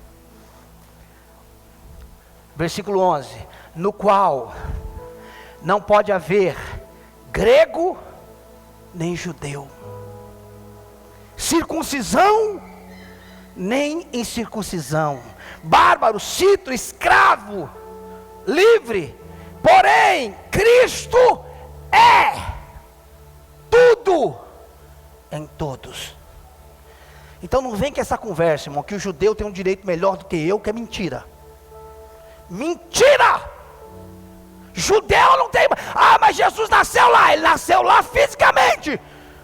Versículo 11. No qual não pode haver grego nem judeu, circuncisão nem incircuncisão, bárbaro, cito, escravo, livre, porém Cristo é tudo em todos. Então não vem com essa conversa, irmão, que o judeu tem um direito melhor do que eu, que é mentira. Mentira! Judeu não tem. Ah, mas Jesus nasceu lá. Ele nasceu lá fisicamente,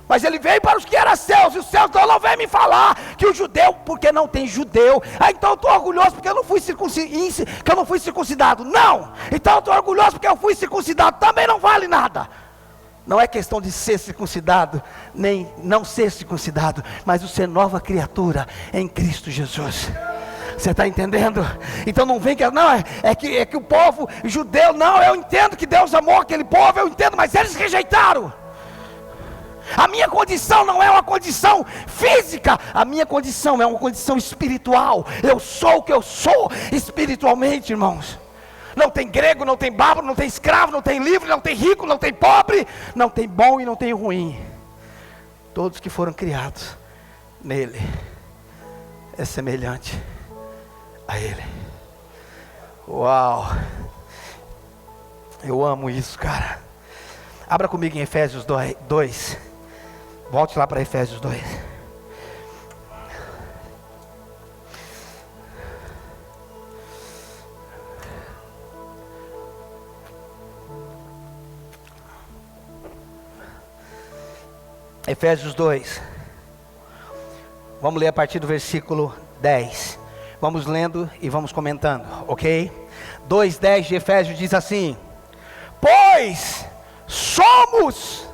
mas ele veio para os que eram seus, e os seus não vêm me falar que o judeu, porque não tem judeu. Então eu estou orgulhoso porque eu não fui circuncidado. Não! Então eu estou orgulhoso porque eu fui circuncidado. Também não vale nada. Não é questão de ser circuncidado, nem não ser circuncidado, mas o ser nova criatura em Cristo Jesus. Você está entendendo? Então não vem que não, é que o povo judeu, não, eu entendo que Deus amou aquele povo, eu entendo, mas eles rejeitaram. A minha condição não é uma condição física, a minha condição é uma condição espiritual. Eu sou o que eu sou espiritualmente, irmãos. Não tem grego, não tem bárbaro, não tem escravo, não tem livre, não tem rico, não tem pobre, não tem bom e não tem ruim. Todos que foram criados nele é semelhante a ele. Uau! Eu amo isso, cara. Abra comigo em Efésios 2. Volte lá para Efésios 2. Efésios 2. Vamos ler a partir do versículo 10. Vamos lendo e vamos comentando, ok? 2:10 de Efésios diz assim: pois somos,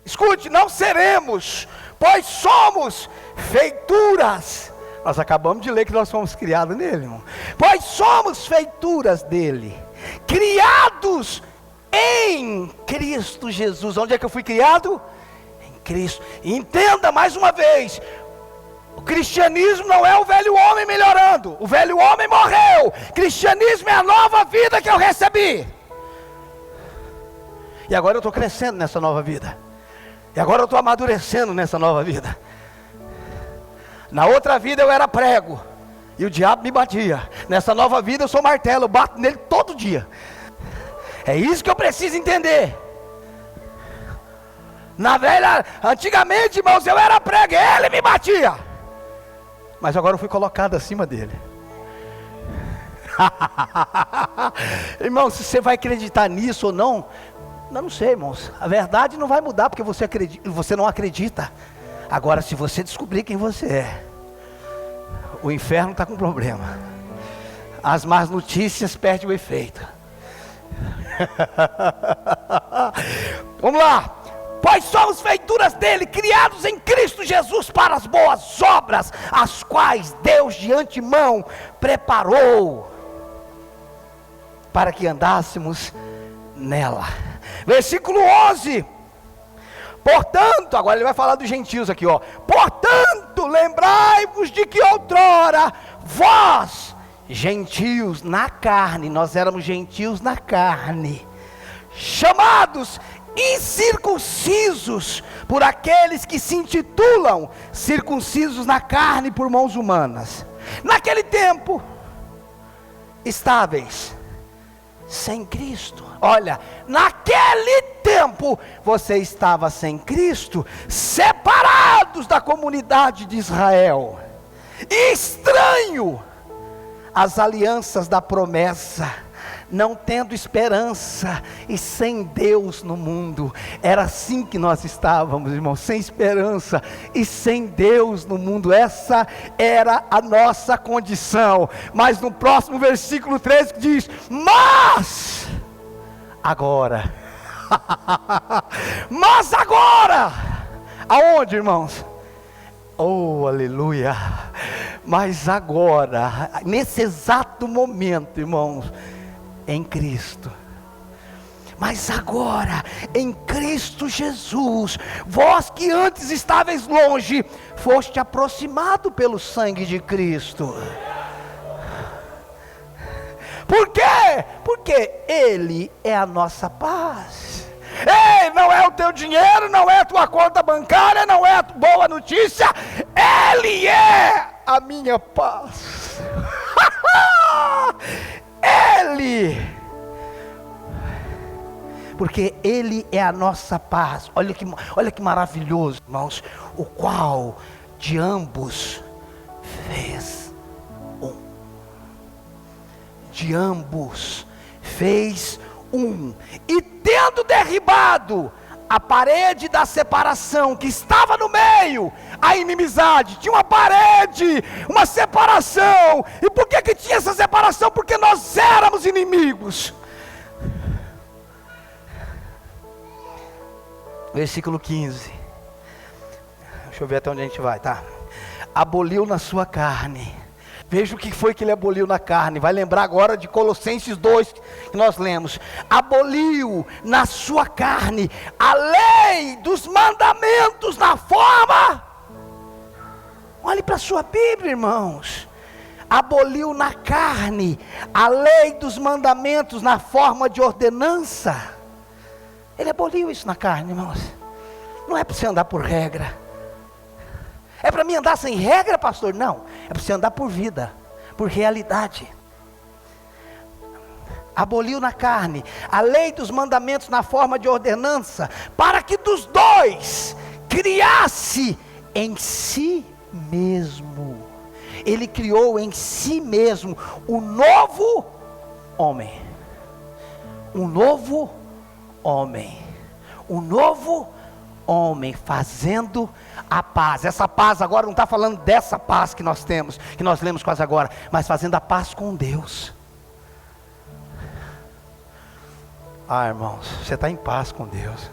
escute, não seremos, pois somos feituras. Nós acabamos de ler que nós fomos criados nele, irmão. Pois somos feituras dele, criados em Cristo Jesus. Onde é que eu fui criado? Em Cristo. Entenda mais uma vez: o cristianismo não é o velho homem melhorando. O velho homem morreu. Cristianismo é a nova vida que eu recebi. E agora eu estou crescendo nessa nova vida. E agora eu estou amadurecendo nessa nova vida. Na outra vida eu era prego e o diabo me batia. Nessa nova vida eu sou martelo, eu bato nele todo dia. É isso que eu preciso entender. Antigamente, irmãos, eu era prego, ele me batia. Mas agora eu fui colocado acima dele. Irmão, se você vai acreditar nisso ou não, eu não sei, irmãos. A verdade não vai mudar porque você não acredita. Agora, se você descobrir quem você é, o inferno está com problema. As más notícias perdem o efeito. Vamos lá. Pois somos feituras dele, criados em Cristo Jesus para as boas obras, as quais Deus de antemão preparou para que andássemos nela. Versículo 11. Portanto, agora ele vai falar dos gentios aqui, ó. Portanto, lembrai-vos de que outrora vós, gentios na carne, nós éramos gentios na carne, chamados incircuncisos por aqueles que se intitulam circuncisos na carne por mãos humanas, naquele tempo estáveis sem Cristo. Olha, naquele tempo você estava sem Cristo, separados da comunidade de Israel, estranho às alianças da promessa, não tendo esperança e sem Deus no mundo. Era assim que nós estávamos, irmãos, sem esperança e sem Deus no mundo. Essa era a nossa condição. Mas no próximo versículo 13 diz: mas agora mas agora, aonde, irmãos? Oh, aleluia! Mas agora, nesse exato momento, irmãos, em Cristo. Mas agora, em Cristo Jesus, vós que antes estáveis longe, foste aproximado pelo sangue de Cristo. Por quê? Porque Ele é a nossa paz. Ei, não é o teu dinheiro, não é a tua conta bancária, não é a boa notícia, Ele é a minha paz. Ele, porque Ele é a nossa paz. Olha que maravilhoso, irmãos, o qual de ambos fez um. De ambos fez um. E tendo derribado a parede da separação que estava no meio, a inimizade, tinha uma parede, uma separação. E por que tinha essa separação? Porque nós éramos inimigos. Versículo 15, deixa eu ver até onde a gente vai, tá? Aboliu na sua carne. Veja o que foi que ele aboliu na carne. Vai lembrar agora de Colossenses 2, que nós lemos. Aboliu na sua carne a lei dos mandamentos na forma. Olhe para a sua Bíblia, irmãos. Aboliu na carne a lei dos mandamentos na forma de ordenança. Ele aboliu isso na carne, irmãos. Não é para você andar por regra. É para mim andar sem regra, pastor? Não. É para você andar por vida, por realidade. Aboliu na carne a lei dos mandamentos na forma de ordenança, para que dos dois criasse em si mesmo. Ele criou em si mesmo o novo homem. Um novo homem. Um novo homem, fazendo a paz. Essa paz agora não está falando dessa paz que nós temos, que nós lemos quase agora, mas fazendo a paz com Deus. Ah, irmãos, você está em paz com Deus.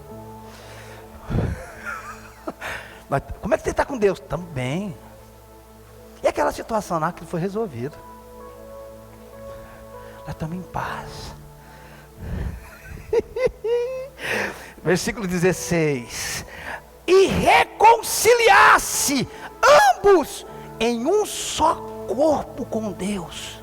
Mas como é que você está com Deus? Também. E aquela situação lá que foi resolvida? Nós estamos em paz. Versículo 16. E reconciliasse ambos em um só corpo com Deus,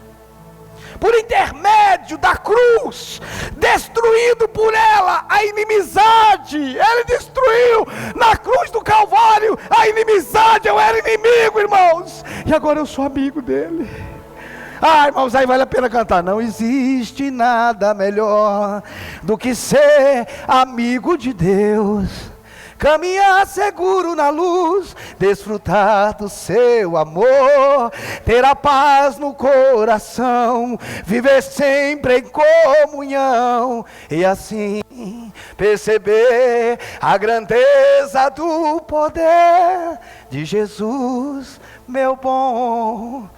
por intermédio da cruz, destruindo por ela a inimizade. Ele destruiu na cruz do Calvário a inimizade. Eu era inimigo, irmãos, e agora eu sou amigo dele. Ah, irmãos, aí vale a pena cantar. Não existe nada melhor do que ser amigo de Deus, caminhar seguro na luz, desfrutar do seu amor, ter a paz no coração, viver sempre em comunhão, e assim perceber a grandeza do poder de Jesus, meu bom.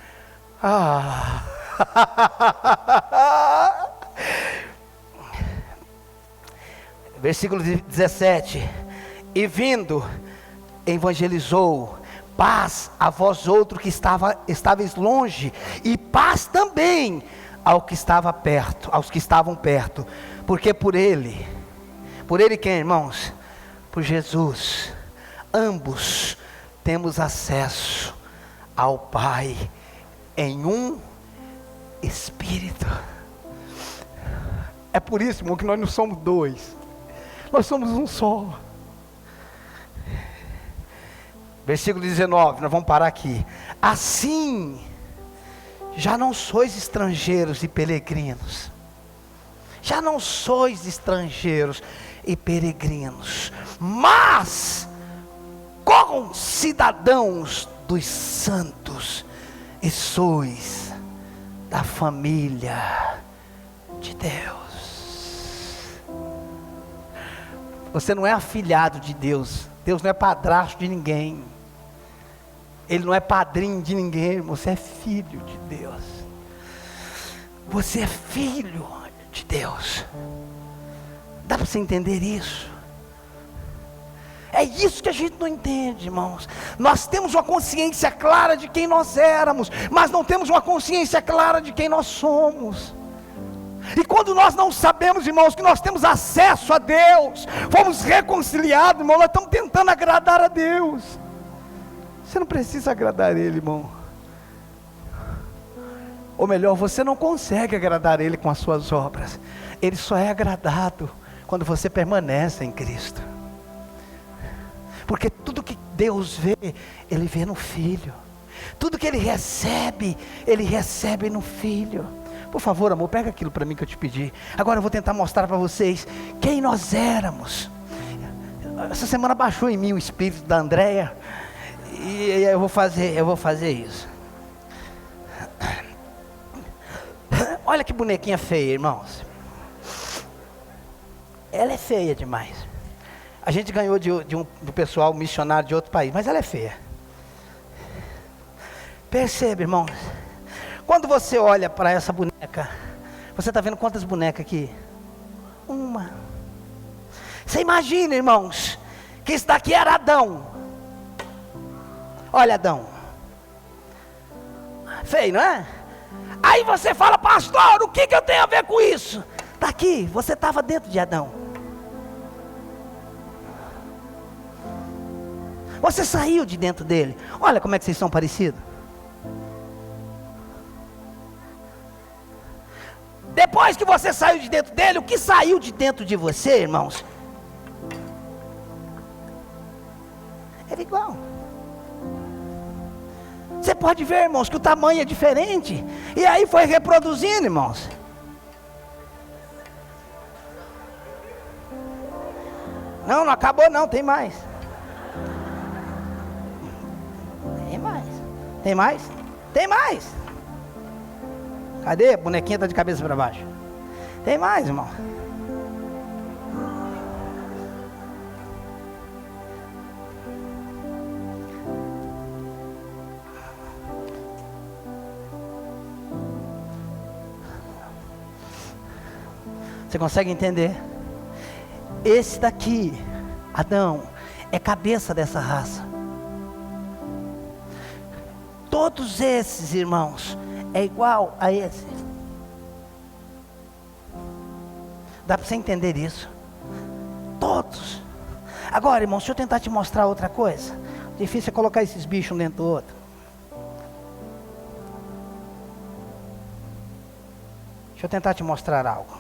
Versículo 17. E vindo, evangelizou, paz a vós outros que estáveis longe, e paz também aos que estavam perto, porque por ele quem, irmãos? Por Jesus, ambos temos acesso ao Pai em um Espírito. É por isso, irmão, que nós não somos dois, nós somos um só. Versículo 19, nós vamos parar aqui. Assim, já não sois estrangeiros e peregrinos. Já não sois estrangeiros e peregrinos, mas concidadãos dos santos, e sois da família de Deus. Você não é afilhado de Deus. Deus não é padrasto de ninguém. Ele não é padrinho de ninguém. Você é filho de Deus. Você é filho de Deus. Dá para você entender isso? É isso que a gente não entende, irmãos. Nós temos uma consciência clara de quem nós éramos, mas não temos uma consciência clara de quem nós somos. E quando nós não sabemos, irmãos, que nós temos acesso a Deus, fomos reconciliados, irmão, nós estamos tentando agradar a Deus. Você não precisa agradar Ele, irmão. Ou melhor, você não consegue agradar Ele com as suas obras. Ele só é agradado quando você permanece em Cristo. Porque tudo que Deus vê, Ele vê no Filho. Tudo que Ele recebe no Filho. Por favor, amor, pega aquilo para mim que eu te pedi. Agora eu vou tentar mostrar para vocês quem nós éramos. Essa semana baixou em mim o espírito da Andréia, e eu vou fazer isso. Olha que bonequinha feia, irmãos. Ela é feia demais. A gente ganhou do pessoal missionário de outro país, mas ela é feia. Percebe, irmãos? Quando você olha para essa boneca, você está vendo quantas bonecas aqui? Uma. Você imagina, irmãos, que isso daqui era Adão. Olha Adão. Feio, não é? Aí você fala, pastor, o que eu tenho a ver com isso? Está aqui, você estava dentro de Adão. Você saiu de dentro dele. Olha como é que vocês são parecidos. Depois que você saiu de dentro dele, o que saiu de dentro de você, irmãos? Era igual. Você pode ver, irmãos, que o tamanho é diferente. E aí foi reproduzindo, irmãos. Não, não acabou não, tem mais. Tem mais. Tem mais? Tem mais. Cadê? A bonequinha está de cabeça para baixo. Tem mais, irmão. Você consegue entender? Esse daqui, Adão, é cabeça dessa raça. Todos esses, irmãos, é igual a esse. Dá para você entender isso? Todos. Agora, irmão, deixa eu tentar te mostrar outra coisa. Difícil é colocar esses bichos um dentro do outro. Deixa eu tentar te mostrar algo.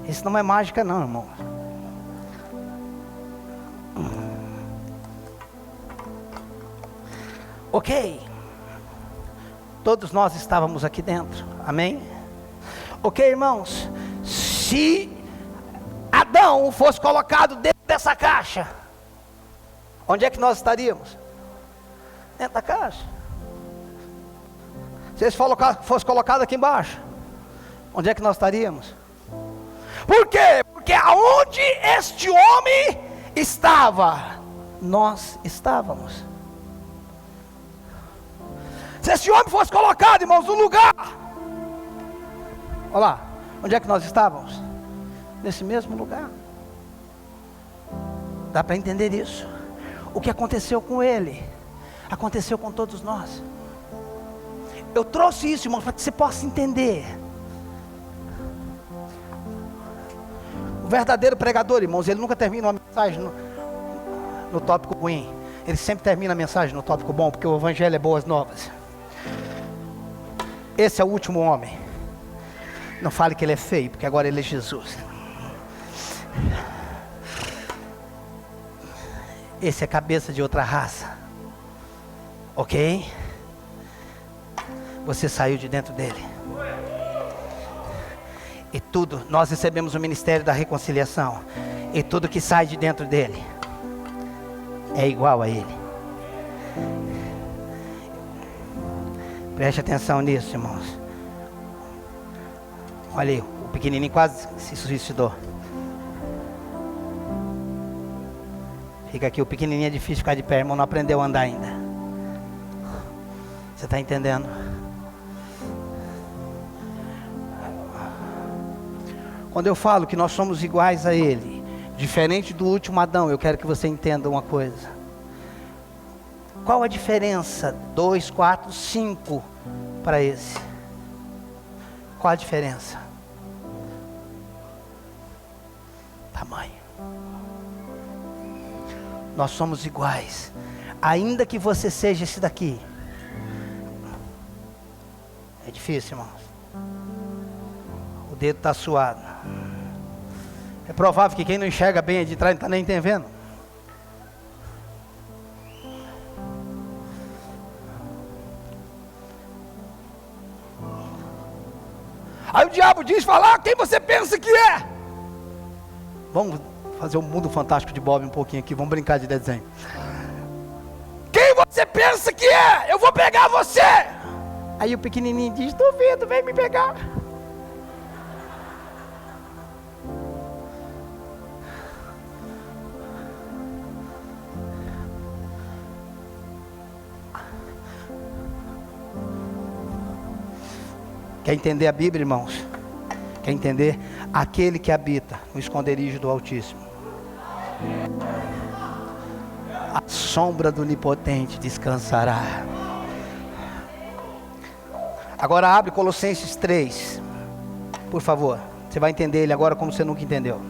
Isso não é mágica não, irmão. Ok. Todos nós estávamos aqui dentro. Amém? Ok, irmãos. Se Adão fosse colocado dentro dessa caixa, onde é que nós estaríamos? Dentro da caixa. Se ele fosse colocado aqui embaixo, onde é que nós estaríamos? Por quê? Porque aonde este homem estava, nós estávamos. Se esse homem fosse colocado, irmãos, no lugar, olha lá, onde é que nós estávamos? Nesse mesmo lugar. Dá para entender isso? O que aconteceu com ele, aconteceu com todos nós. Eu trouxe isso, irmãos, para que você possa entender. O verdadeiro pregador, irmãos, ele nunca termina uma mensagem no tópico ruim. Ele sempre termina a mensagem no tópico bom, porque o evangelho é boas novas. Esse é o último homem. Não fale que ele é feio, porque agora ele é Jesus. Esse é cabeça de outra raça. Ok? Você saiu de dentro dele. E tudo, nós recebemos o ministério da reconciliação. E tudo que sai de dentro dele é igual a ele. Preste atenção nisso, irmãos. Olha aí, o pequenininho quase se suicidou. Fica aqui, o pequenininho é difícil ficar de pé, irmão, não aprendeu a andar ainda. Você está entendendo? Quando eu falo que nós somos iguais a ele, diferente do último Adão, eu quero que você entenda uma coisa. Qual a diferença? 2, 4, 5 para esse? Qual a diferença? Tamanho. Nós somos iguais. Ainda que você seja esse daqui. É difícil, irmãos. O dedo está suado. É provável que quem não enxerga bem de trás não está nem entendendo. Aí o diabo diz, fala, quem você pensa que é? Vamos fazer o mundo fantástico de Bob um pouquinho aqui, vamos brincar de desenho. Quem você pensa que é? Eu vou pegar você. Aí o pequenininho diz, duvido, vem me pegar. Quer entender a Bíblia, irmãos? Quer entender? Aquele que habita no esconderijo do Altíssimo, a sombra do Onipotente descansará. Agora abre Colossenses 3, por favor. Você vai entender ele agora como você nunca entendeu.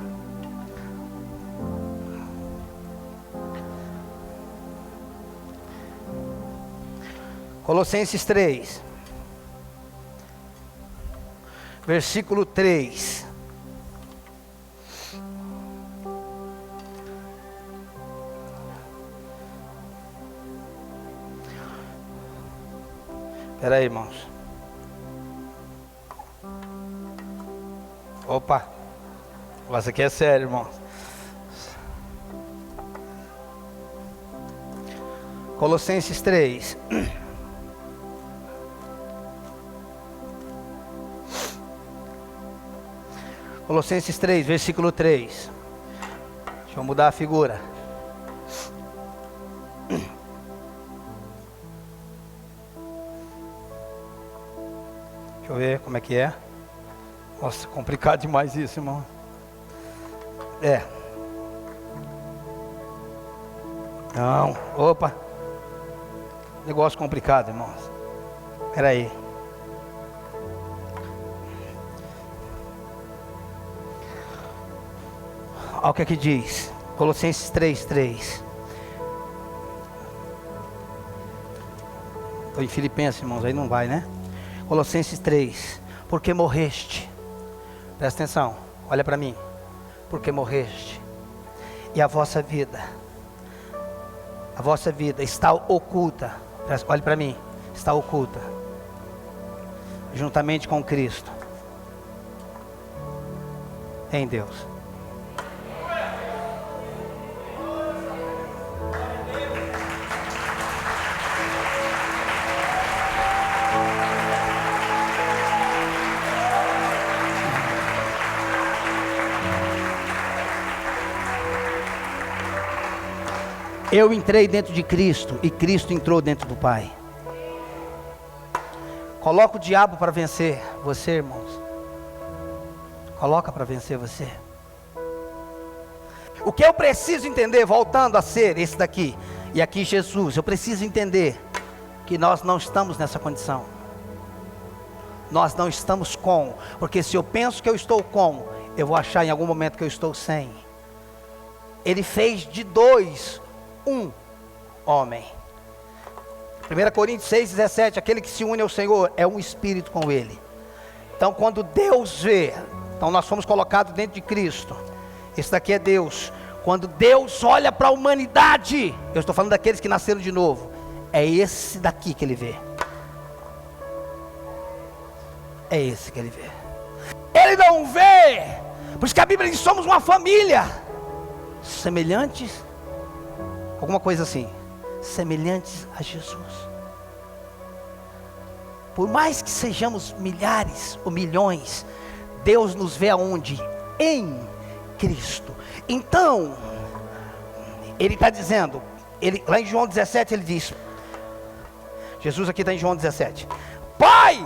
Colossenses 3, versículo 3. Espera aí, irmãos. Opa, isso aqui é sério, irmãos. Colossenses 3. Colossenses 3, versículo 3. Deixa eu mudar a figura. Deixa eu ver como é que é. Nossa, complicado demais isso, irmão. Não, opa. Negócio complicado, irmãos. Espera aí. Olha o que aqui diz. Colossenses 3, 3. Estou em Filipenses, irmãos, aí não vai, né? Colossenses 3. Porque morreste. Presta atenção, olha para mim. Porque morreste. E a vossa vida está oculta. Olhe para mim. Está oculta. Juntamente com Cristo. Em Deus. Eu entrei dentro de Cristo e Cristo entrou dentro do Pai. Coloca o diabo para vencer você, irmãos. Coloca para vencer você. O que eu preciso entender, voltando a ser esse daqui, e aqui Jesus, eu preciso entender que nós não estamos nessa condição. Nós não estamos com, porque se eu penso que eu estou com, eu vou achar em algum momento que eu estou sem. Ele fez de dois um homem. 1 Coríntios 6,17, aquele que se une ao Senhor é um espírito com Ele. Então quando Deus vê, então nós fomos colocados dentro de Cristo. Esse daqui é Deus. Quando Deus olha para a humanidade, eu estou falando daqueles que nasceram de novo, é esse daqui que Ele vê. É esse que Ele vê. Ele não vê, por isso que a Bíblia diz: somos uma família, semelhantes, alguma coisa assim, semelhantes a Jesus. Por mais que sejamos milhares ou milhões, Deus nos vê aonde? Em Cristo. Então, Ele está dizendo, lá em João 17 Ele diz, Jesus aqui está em João 17: Pai,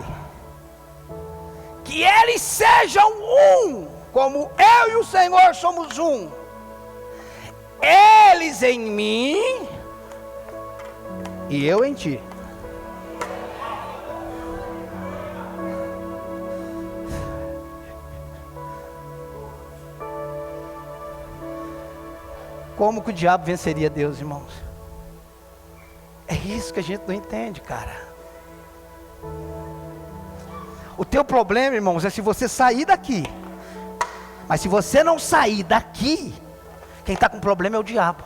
que eles sejam um, como eu e o Senhor somos um, eles em mim e eu em ti. Como que o diabo venceria Deus, irmãos? É isso que a gente não entende, cara. O teu problema, irmãos, é se você sair daqui. Mas se você não sair daqui, quem está com problema é o diabo.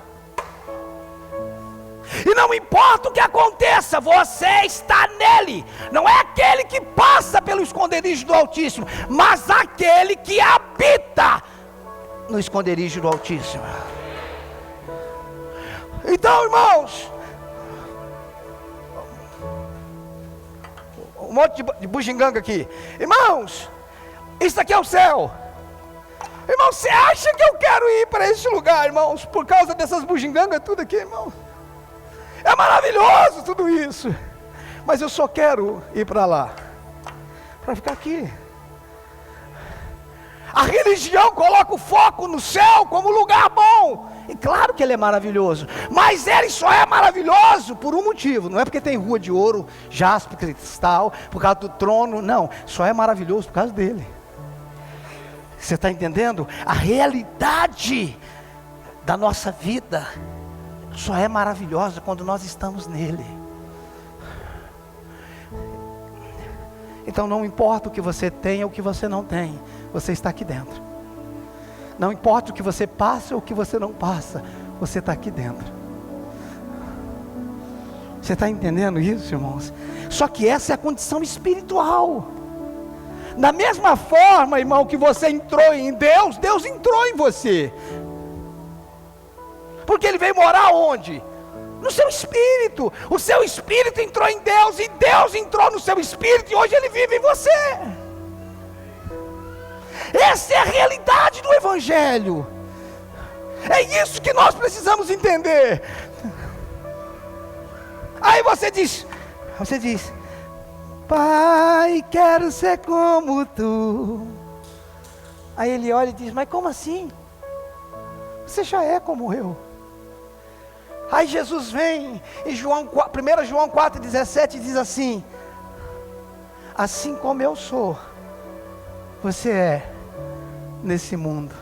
E não importa o que aconteça, você está nele. Não é aquele que passa pelo esconderijo do Altíssimo, mas aquele que habita no esconderijo do Altíssimo. Então, irmãos, um monte de bugiganga aqui. Irmãos, isso aqui é o céu. Irmão, você acha que eu quero ir para esse lugar, irmãos, por causa dessas bugigangas tudo aqui, irmão? É maravilhoso tudo isso, mas eu só quero ir para lá para ficar aqui. A religião coloca o foco no céu como lugar bom. E claro que ele é maravilhoso, mas ele só é maravilhoso por um motivo. Não é porque tem rua de ouro, jaspe, cristal, por causa do trono. Não, só é maravilhoso por causa dele. Você está entendendo? A realidade da nossa vida só é maravilhosa quando nós estamos nele. Então não importa o que você tem ou o que você não tem, você está aqui dentro. Não importa o que você passa ou o que você não passa, você está aqui dentro. Você está entendendo isso, irmãos? Só que essa é a condição espiritual. Da mesma forma, irmão, que você entrou em Deus, Deus entrou em você. Porque Ele veio morar onde? No seu espírito. O seu espírito entrou em Deus, e Deus entrou no seu espírito, e hoje Ele vive em você. Essa é a realidade do Evangelho. É isso que nós precisamos entender. Aí você diz, Pai, quero ser como tu. Aí ele olha e diz, mas como assim? Você já é como eu. Aí Jesus vem em 1 João 4,17 diz assim: assim como eu sou, você é nesse mundo.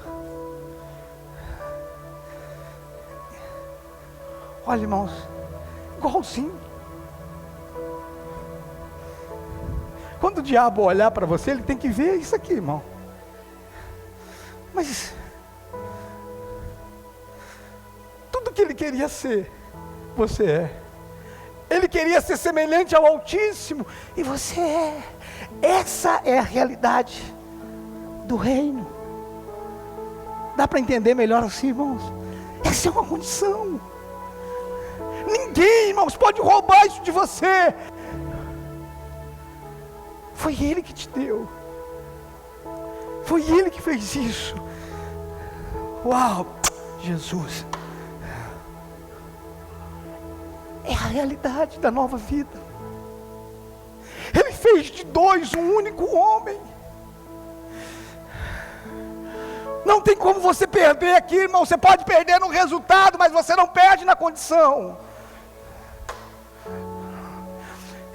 Olha, irmãos, igualzinho. Quando o diabo olhar para você, ele tem que ver isso aqui, irmão. Mas tudo que ele queria ser, você é. Ele queria ser semelhante ao Altíssimo, e você é. Essa é a realidade do reino. Dá para entender melhor assim, irmãos? Essa é uma condição. Ninguém, irmãos, pode roubar isso de você. Foi Ele que te deu. Foi Ele que fez isso. Uau, Jesus. É a realidade da nova vida. Ele fez de dois um único homem. Não tem como você perder aqui, irmão. Você pode perder no resultado, mas você não perde na condição.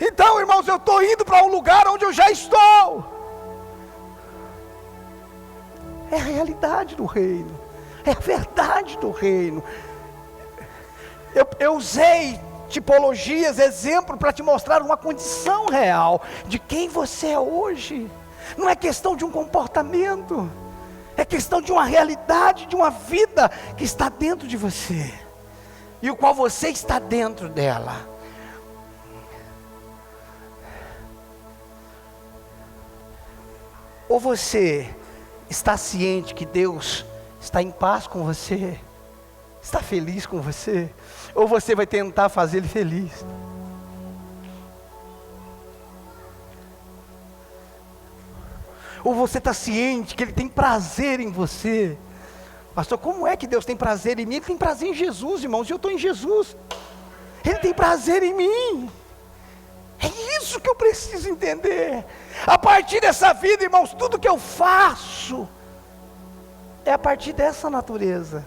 Então, irmãos, eu estou indo para um lugar onde eu já estou. É a realidade do reino. É a verdade do reino. Eu usei tipologias, exemplo, para te mostrar uma condição real de quem você é hoje. Não é questão de um comportamento. É questão de uma realidade, de uma vida que está dentro de você, e o qual você está dentro dela. Ou você está ciente que Deus está em paz com você, está feliz com você, ou você vai tentar fazer Ele feliz. Ou você está ciente que Ele tem prazer em você. Pastor, como é que Deus tem prazer em mim? Ele tem prazer em Jesus, irmãos, e eu estou em Jesus. Ele tem prazer em mim. É isso que eu preciso entender. A partir dessa vida, irmãos, tudo que eu faço é a partir dessa natureza.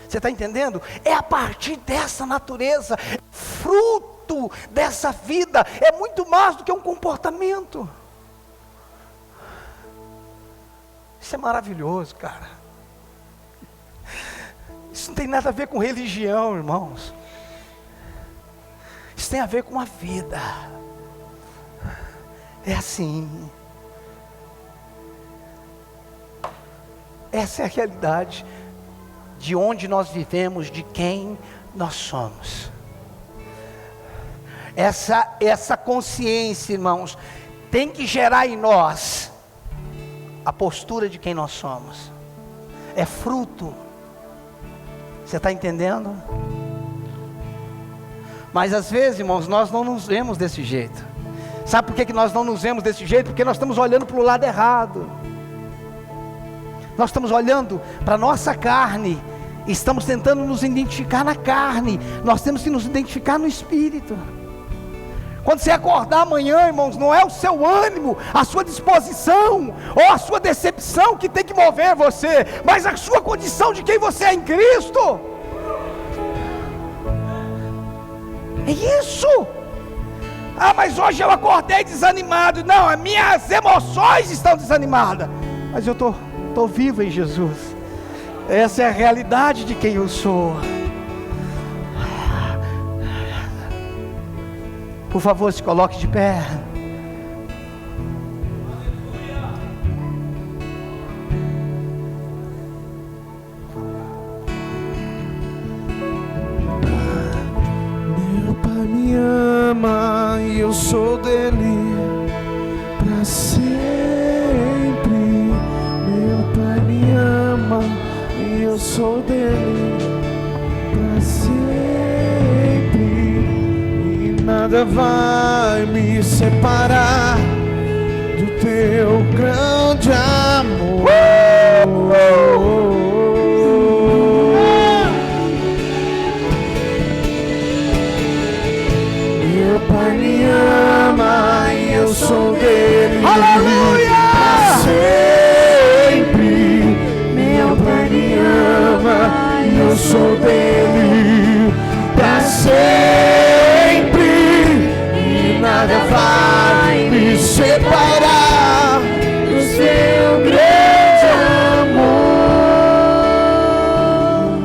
Você está entendendo? É a partir dessa natureza, fruto dessa vida. É muito mais do que um comportamento. Isso é maravilhoso, cara. Isso não tem nada a ver com religião, irmãos. Isso tem a ver com a vida. É assim. Essa é a realidade de onde nós vivemos, de quem nós somos. Essa consciência, irmãos, tem que gerar em nós a postura de quem nós somos. É fruto. Você está entendendo? Mas às vezes, irmãos, nós não nos vemos desse jeito. Sabe por que nós não nos vemos desse jeito? Porque nós estamos olhando para o lado errado. Nós estamos olhando para a nossa carne, e estamos tentando nos identificar na carne. Nós temos que nos identificar no Espírito. Quando você acordar amanhã, irmãos, não é o seu ânimo, a sua disposição ou a sua decepção que tem que mover você, mas a sua condição de quem você é em Cristo. É isso. Ah, mas hoje eu acordei desanimado. Não, as minhas emoções estão desanimadas, mas eu estou vivo em Jesus. Essa é a realidade de quem eu sou. Por favor, se coloque de pé. Meu Pai me ama e eu sou dele para sempre. Meu Pai me ama e eu sou dele para sempre. Nada vai me separar do teu grande amor. Meu Pai me ama e eu sou dele. Aleluia! Pra sempre. Meu Pai me ama e eu sou dele pra sempre. Nada vai me separar do seu grande amor.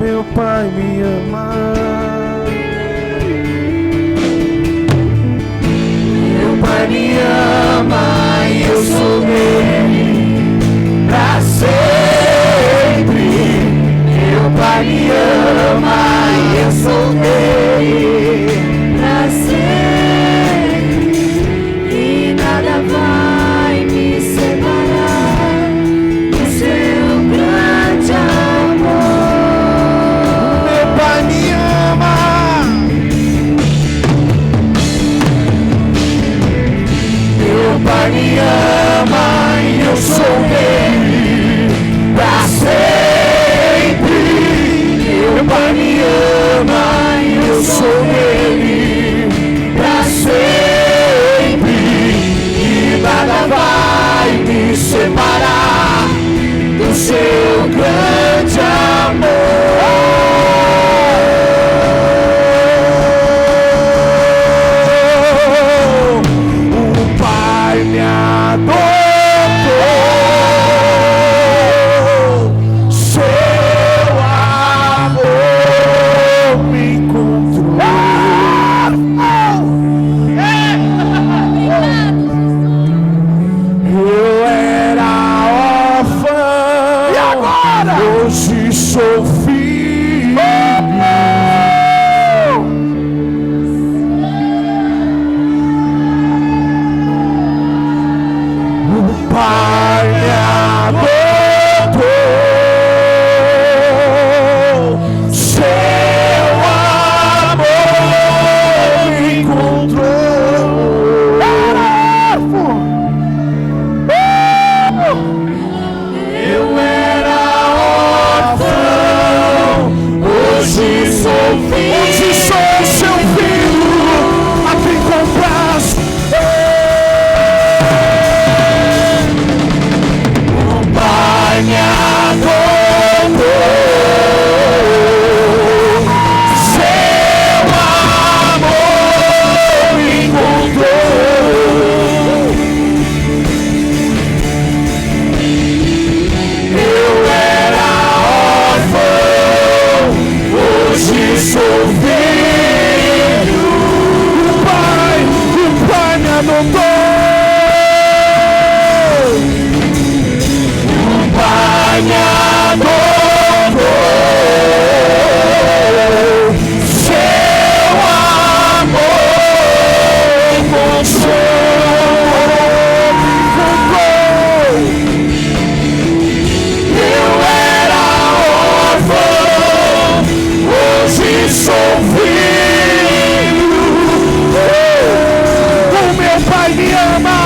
Meu Pai me ama. Meu Pai me ama e eu sou dele pra sempre. Meu Pai me ama e eu sou dele pra sempre. Nada vai me separar do seu grande amor. Meu Pai me ama. Meu Pai me ama e eu sou dele pra sempre. Meu Pai me ama e eu sou dele pra sempre. Nada vai me separar do seu grande amor. O Pai me adotou, seu amor me encontrou. Hoje sou filho. O Pai me adotou, seu amor me encontrou. Eu era hoje sou seu filho, a quem compraste. O Pai me adotou, seu amor me encontrou. Eu era órfão, hoje sou filho. O Pai me adotou. O Pai me adotou. Seu amor me eu era órfão, hoje sou filho. O meu Pai me ama.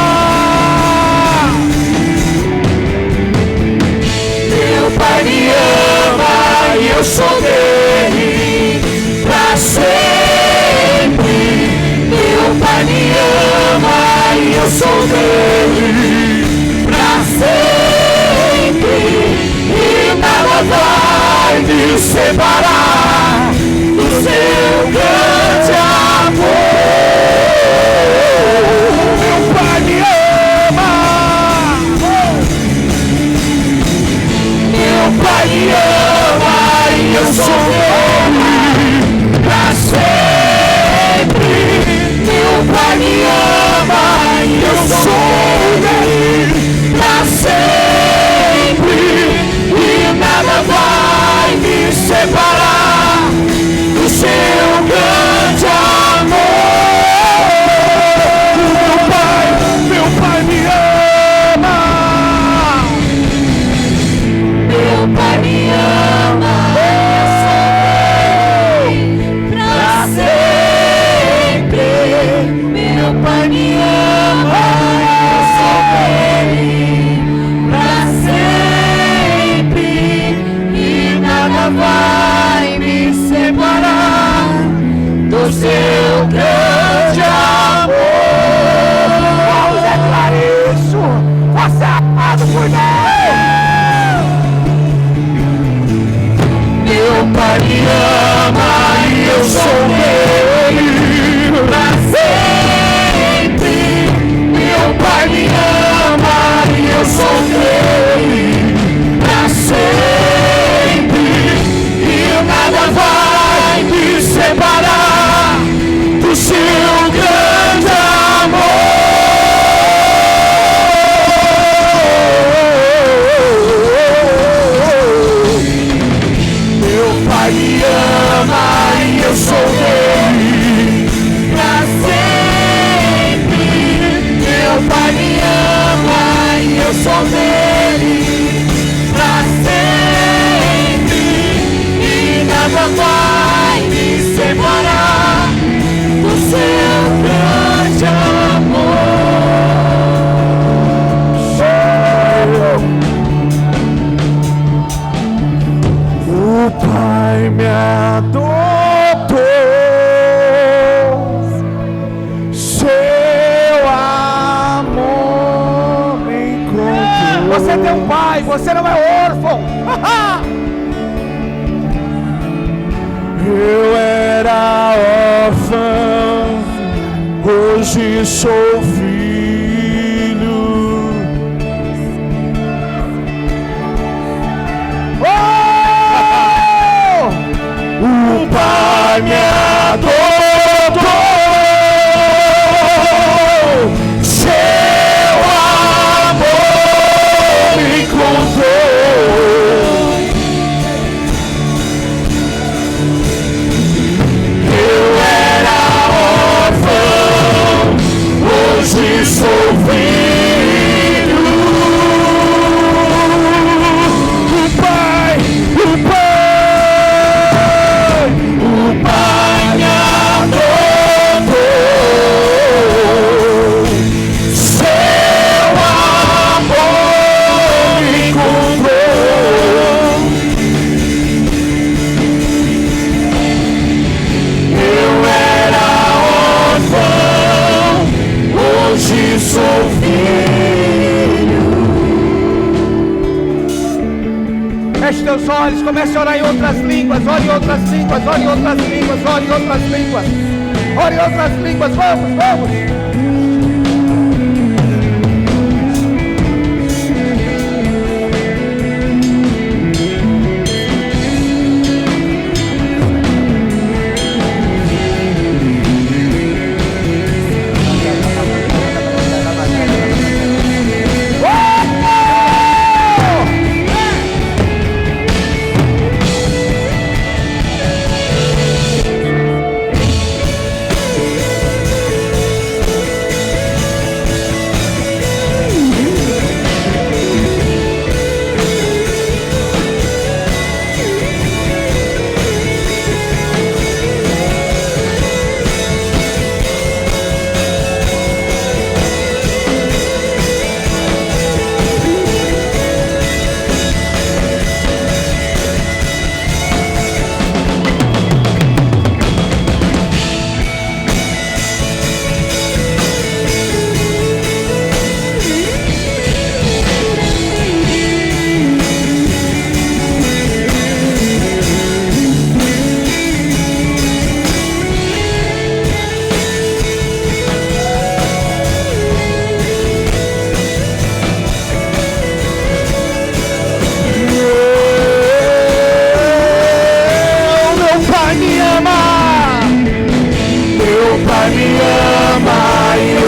Meu Pai me ama e eu sou dele pra sempre. Meu Pai me ama. seu grande amor. Meu Pai me ama, meu Pai me ama e eu sou dele pra sempre. Meu Pai me ama e eu sou dele pra sempre. E nada vai me separar do seu grande amor. Meu Pai me ama, meu Pai me ama, eu sou dele pra sempre. Meu Pai me ama, eu sou dele pra sempre. E nada vai me separar do seu grande amor. Vamos declarar isso. Você é amado por Deus. Meu Pai me ama e eu sou dele pra sempre. Meu Pai me ama e eu sou dele pra sempre. E nada vai me separar do seu grande amor. Meu Pai me ama e eu sou dele pra sempre. Meu Pai me ama e eu sou dele pra sempre. E nada vai me separar do seu grande amor. O Pai me adotou, seu amor me encontrou. Você tem um pai, você não é órfão. Eu era órfão, hoje sou filho. O Pai me adotou, seu amor me encontrou. Eu era órfão, hoje sou filho. O Pai me adotou, seu amor me encontrou. Eu era órfão, hoje sou filho. Feche teus olhos, comece a orar em outras línguas. Ore em outras línguas, ore em outras línguas, ore em outras línguas. Ore em outras línguas, vamos, vamos.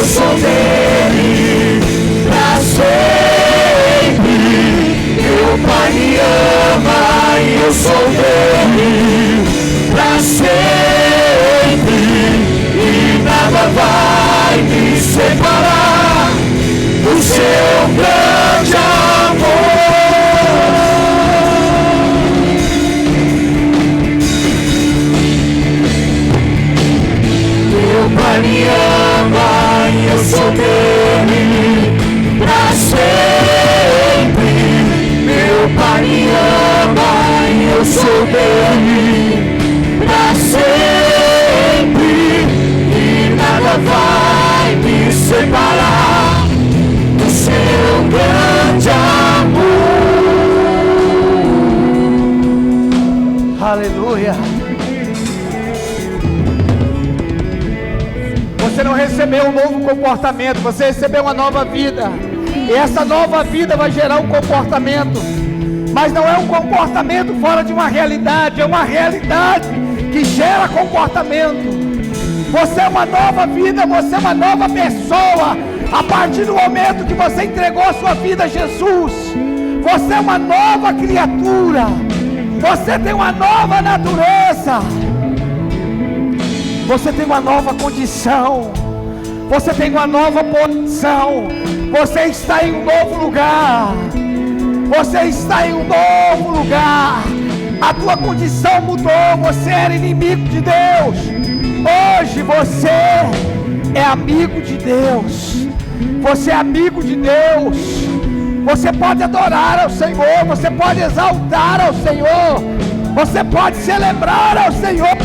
eu sou dele pra sempre. Meu Pai me ama e eu sou dele pra sempre. E nada vai me separar do seu grande amor. Meu Pai me ama e eu sou dele pra sempre. Meu Pai me ama e eu sou dele pra sempre. E nada vai me separar do seu grande amor. Aleluia. Você não recebeu um novo comportamento, você recebeu uma nova vida. E essa nova vida vai gerar um comportamento. Mas não é um comportamento fora de uma realidade, é uma realidade que gera comportamento. Você é uma nova vida, você é uma nova pessoa. A partir do momento que você entregou a sua vida a Jesus, você é uma nova criatura. Você tem uma nova natureza. Você tem uma nova condição. Você tem uma nova posição. Você está em um novo lugar. Você está em um novo lugar. A tua condição mudou. Você era inimigo de Deus. Hoje você é amigo de Deus. Você é amigo de Deus. Você pode adorar ao Senhor. Você pode exaltar ao Senhor. Você pode celebrar ao Senhor.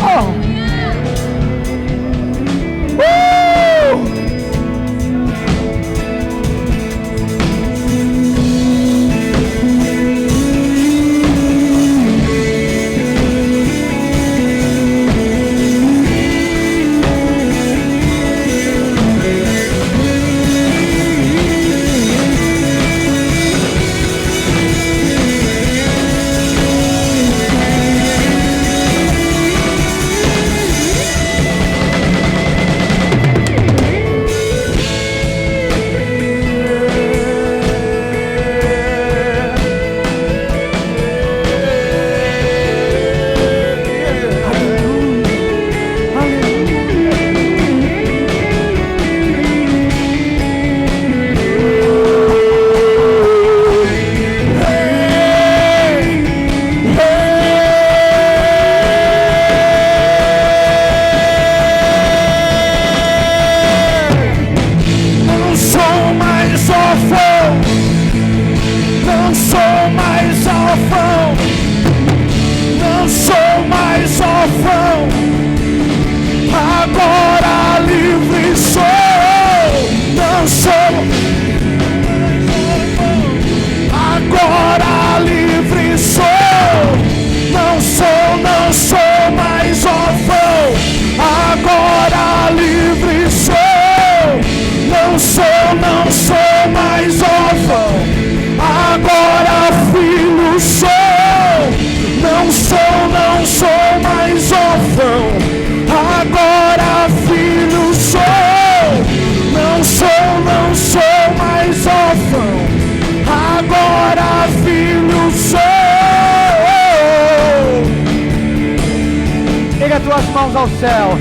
Tuas mãos aos céus.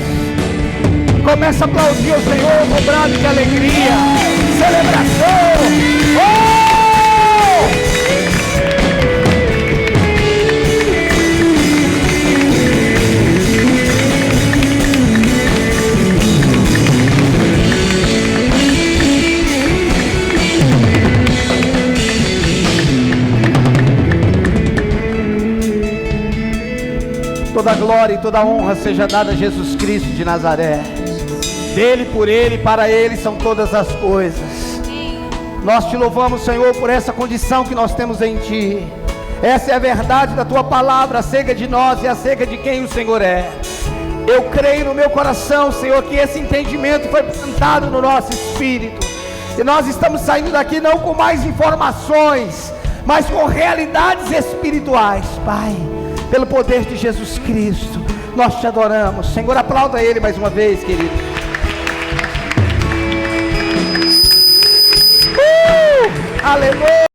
Começa a aplaudir o Senhor com brado de alegria, celebração. Toda glória e toda honra seja dada a Jesus Cristo de Nazaré. Dele, por Ele e para Ele são todas as coisas. Nós te louvamos, Senhor, por essa condição que nós temos em Ti. Essa é a verdade da Tua palavra acerca de nós e acerca de quem o Senhor é. Eu creio no meu coração, Senhor, que esse entendimento foi plantado no nosso espírito. E nós estamos saindo daqui não com mais informações, mas com realidades espirituais, Pai. Pelo poder de Jesus Cristo, nós te adoramos. Senhor, aplauda Ele mais uma vez, querido. Aleluia.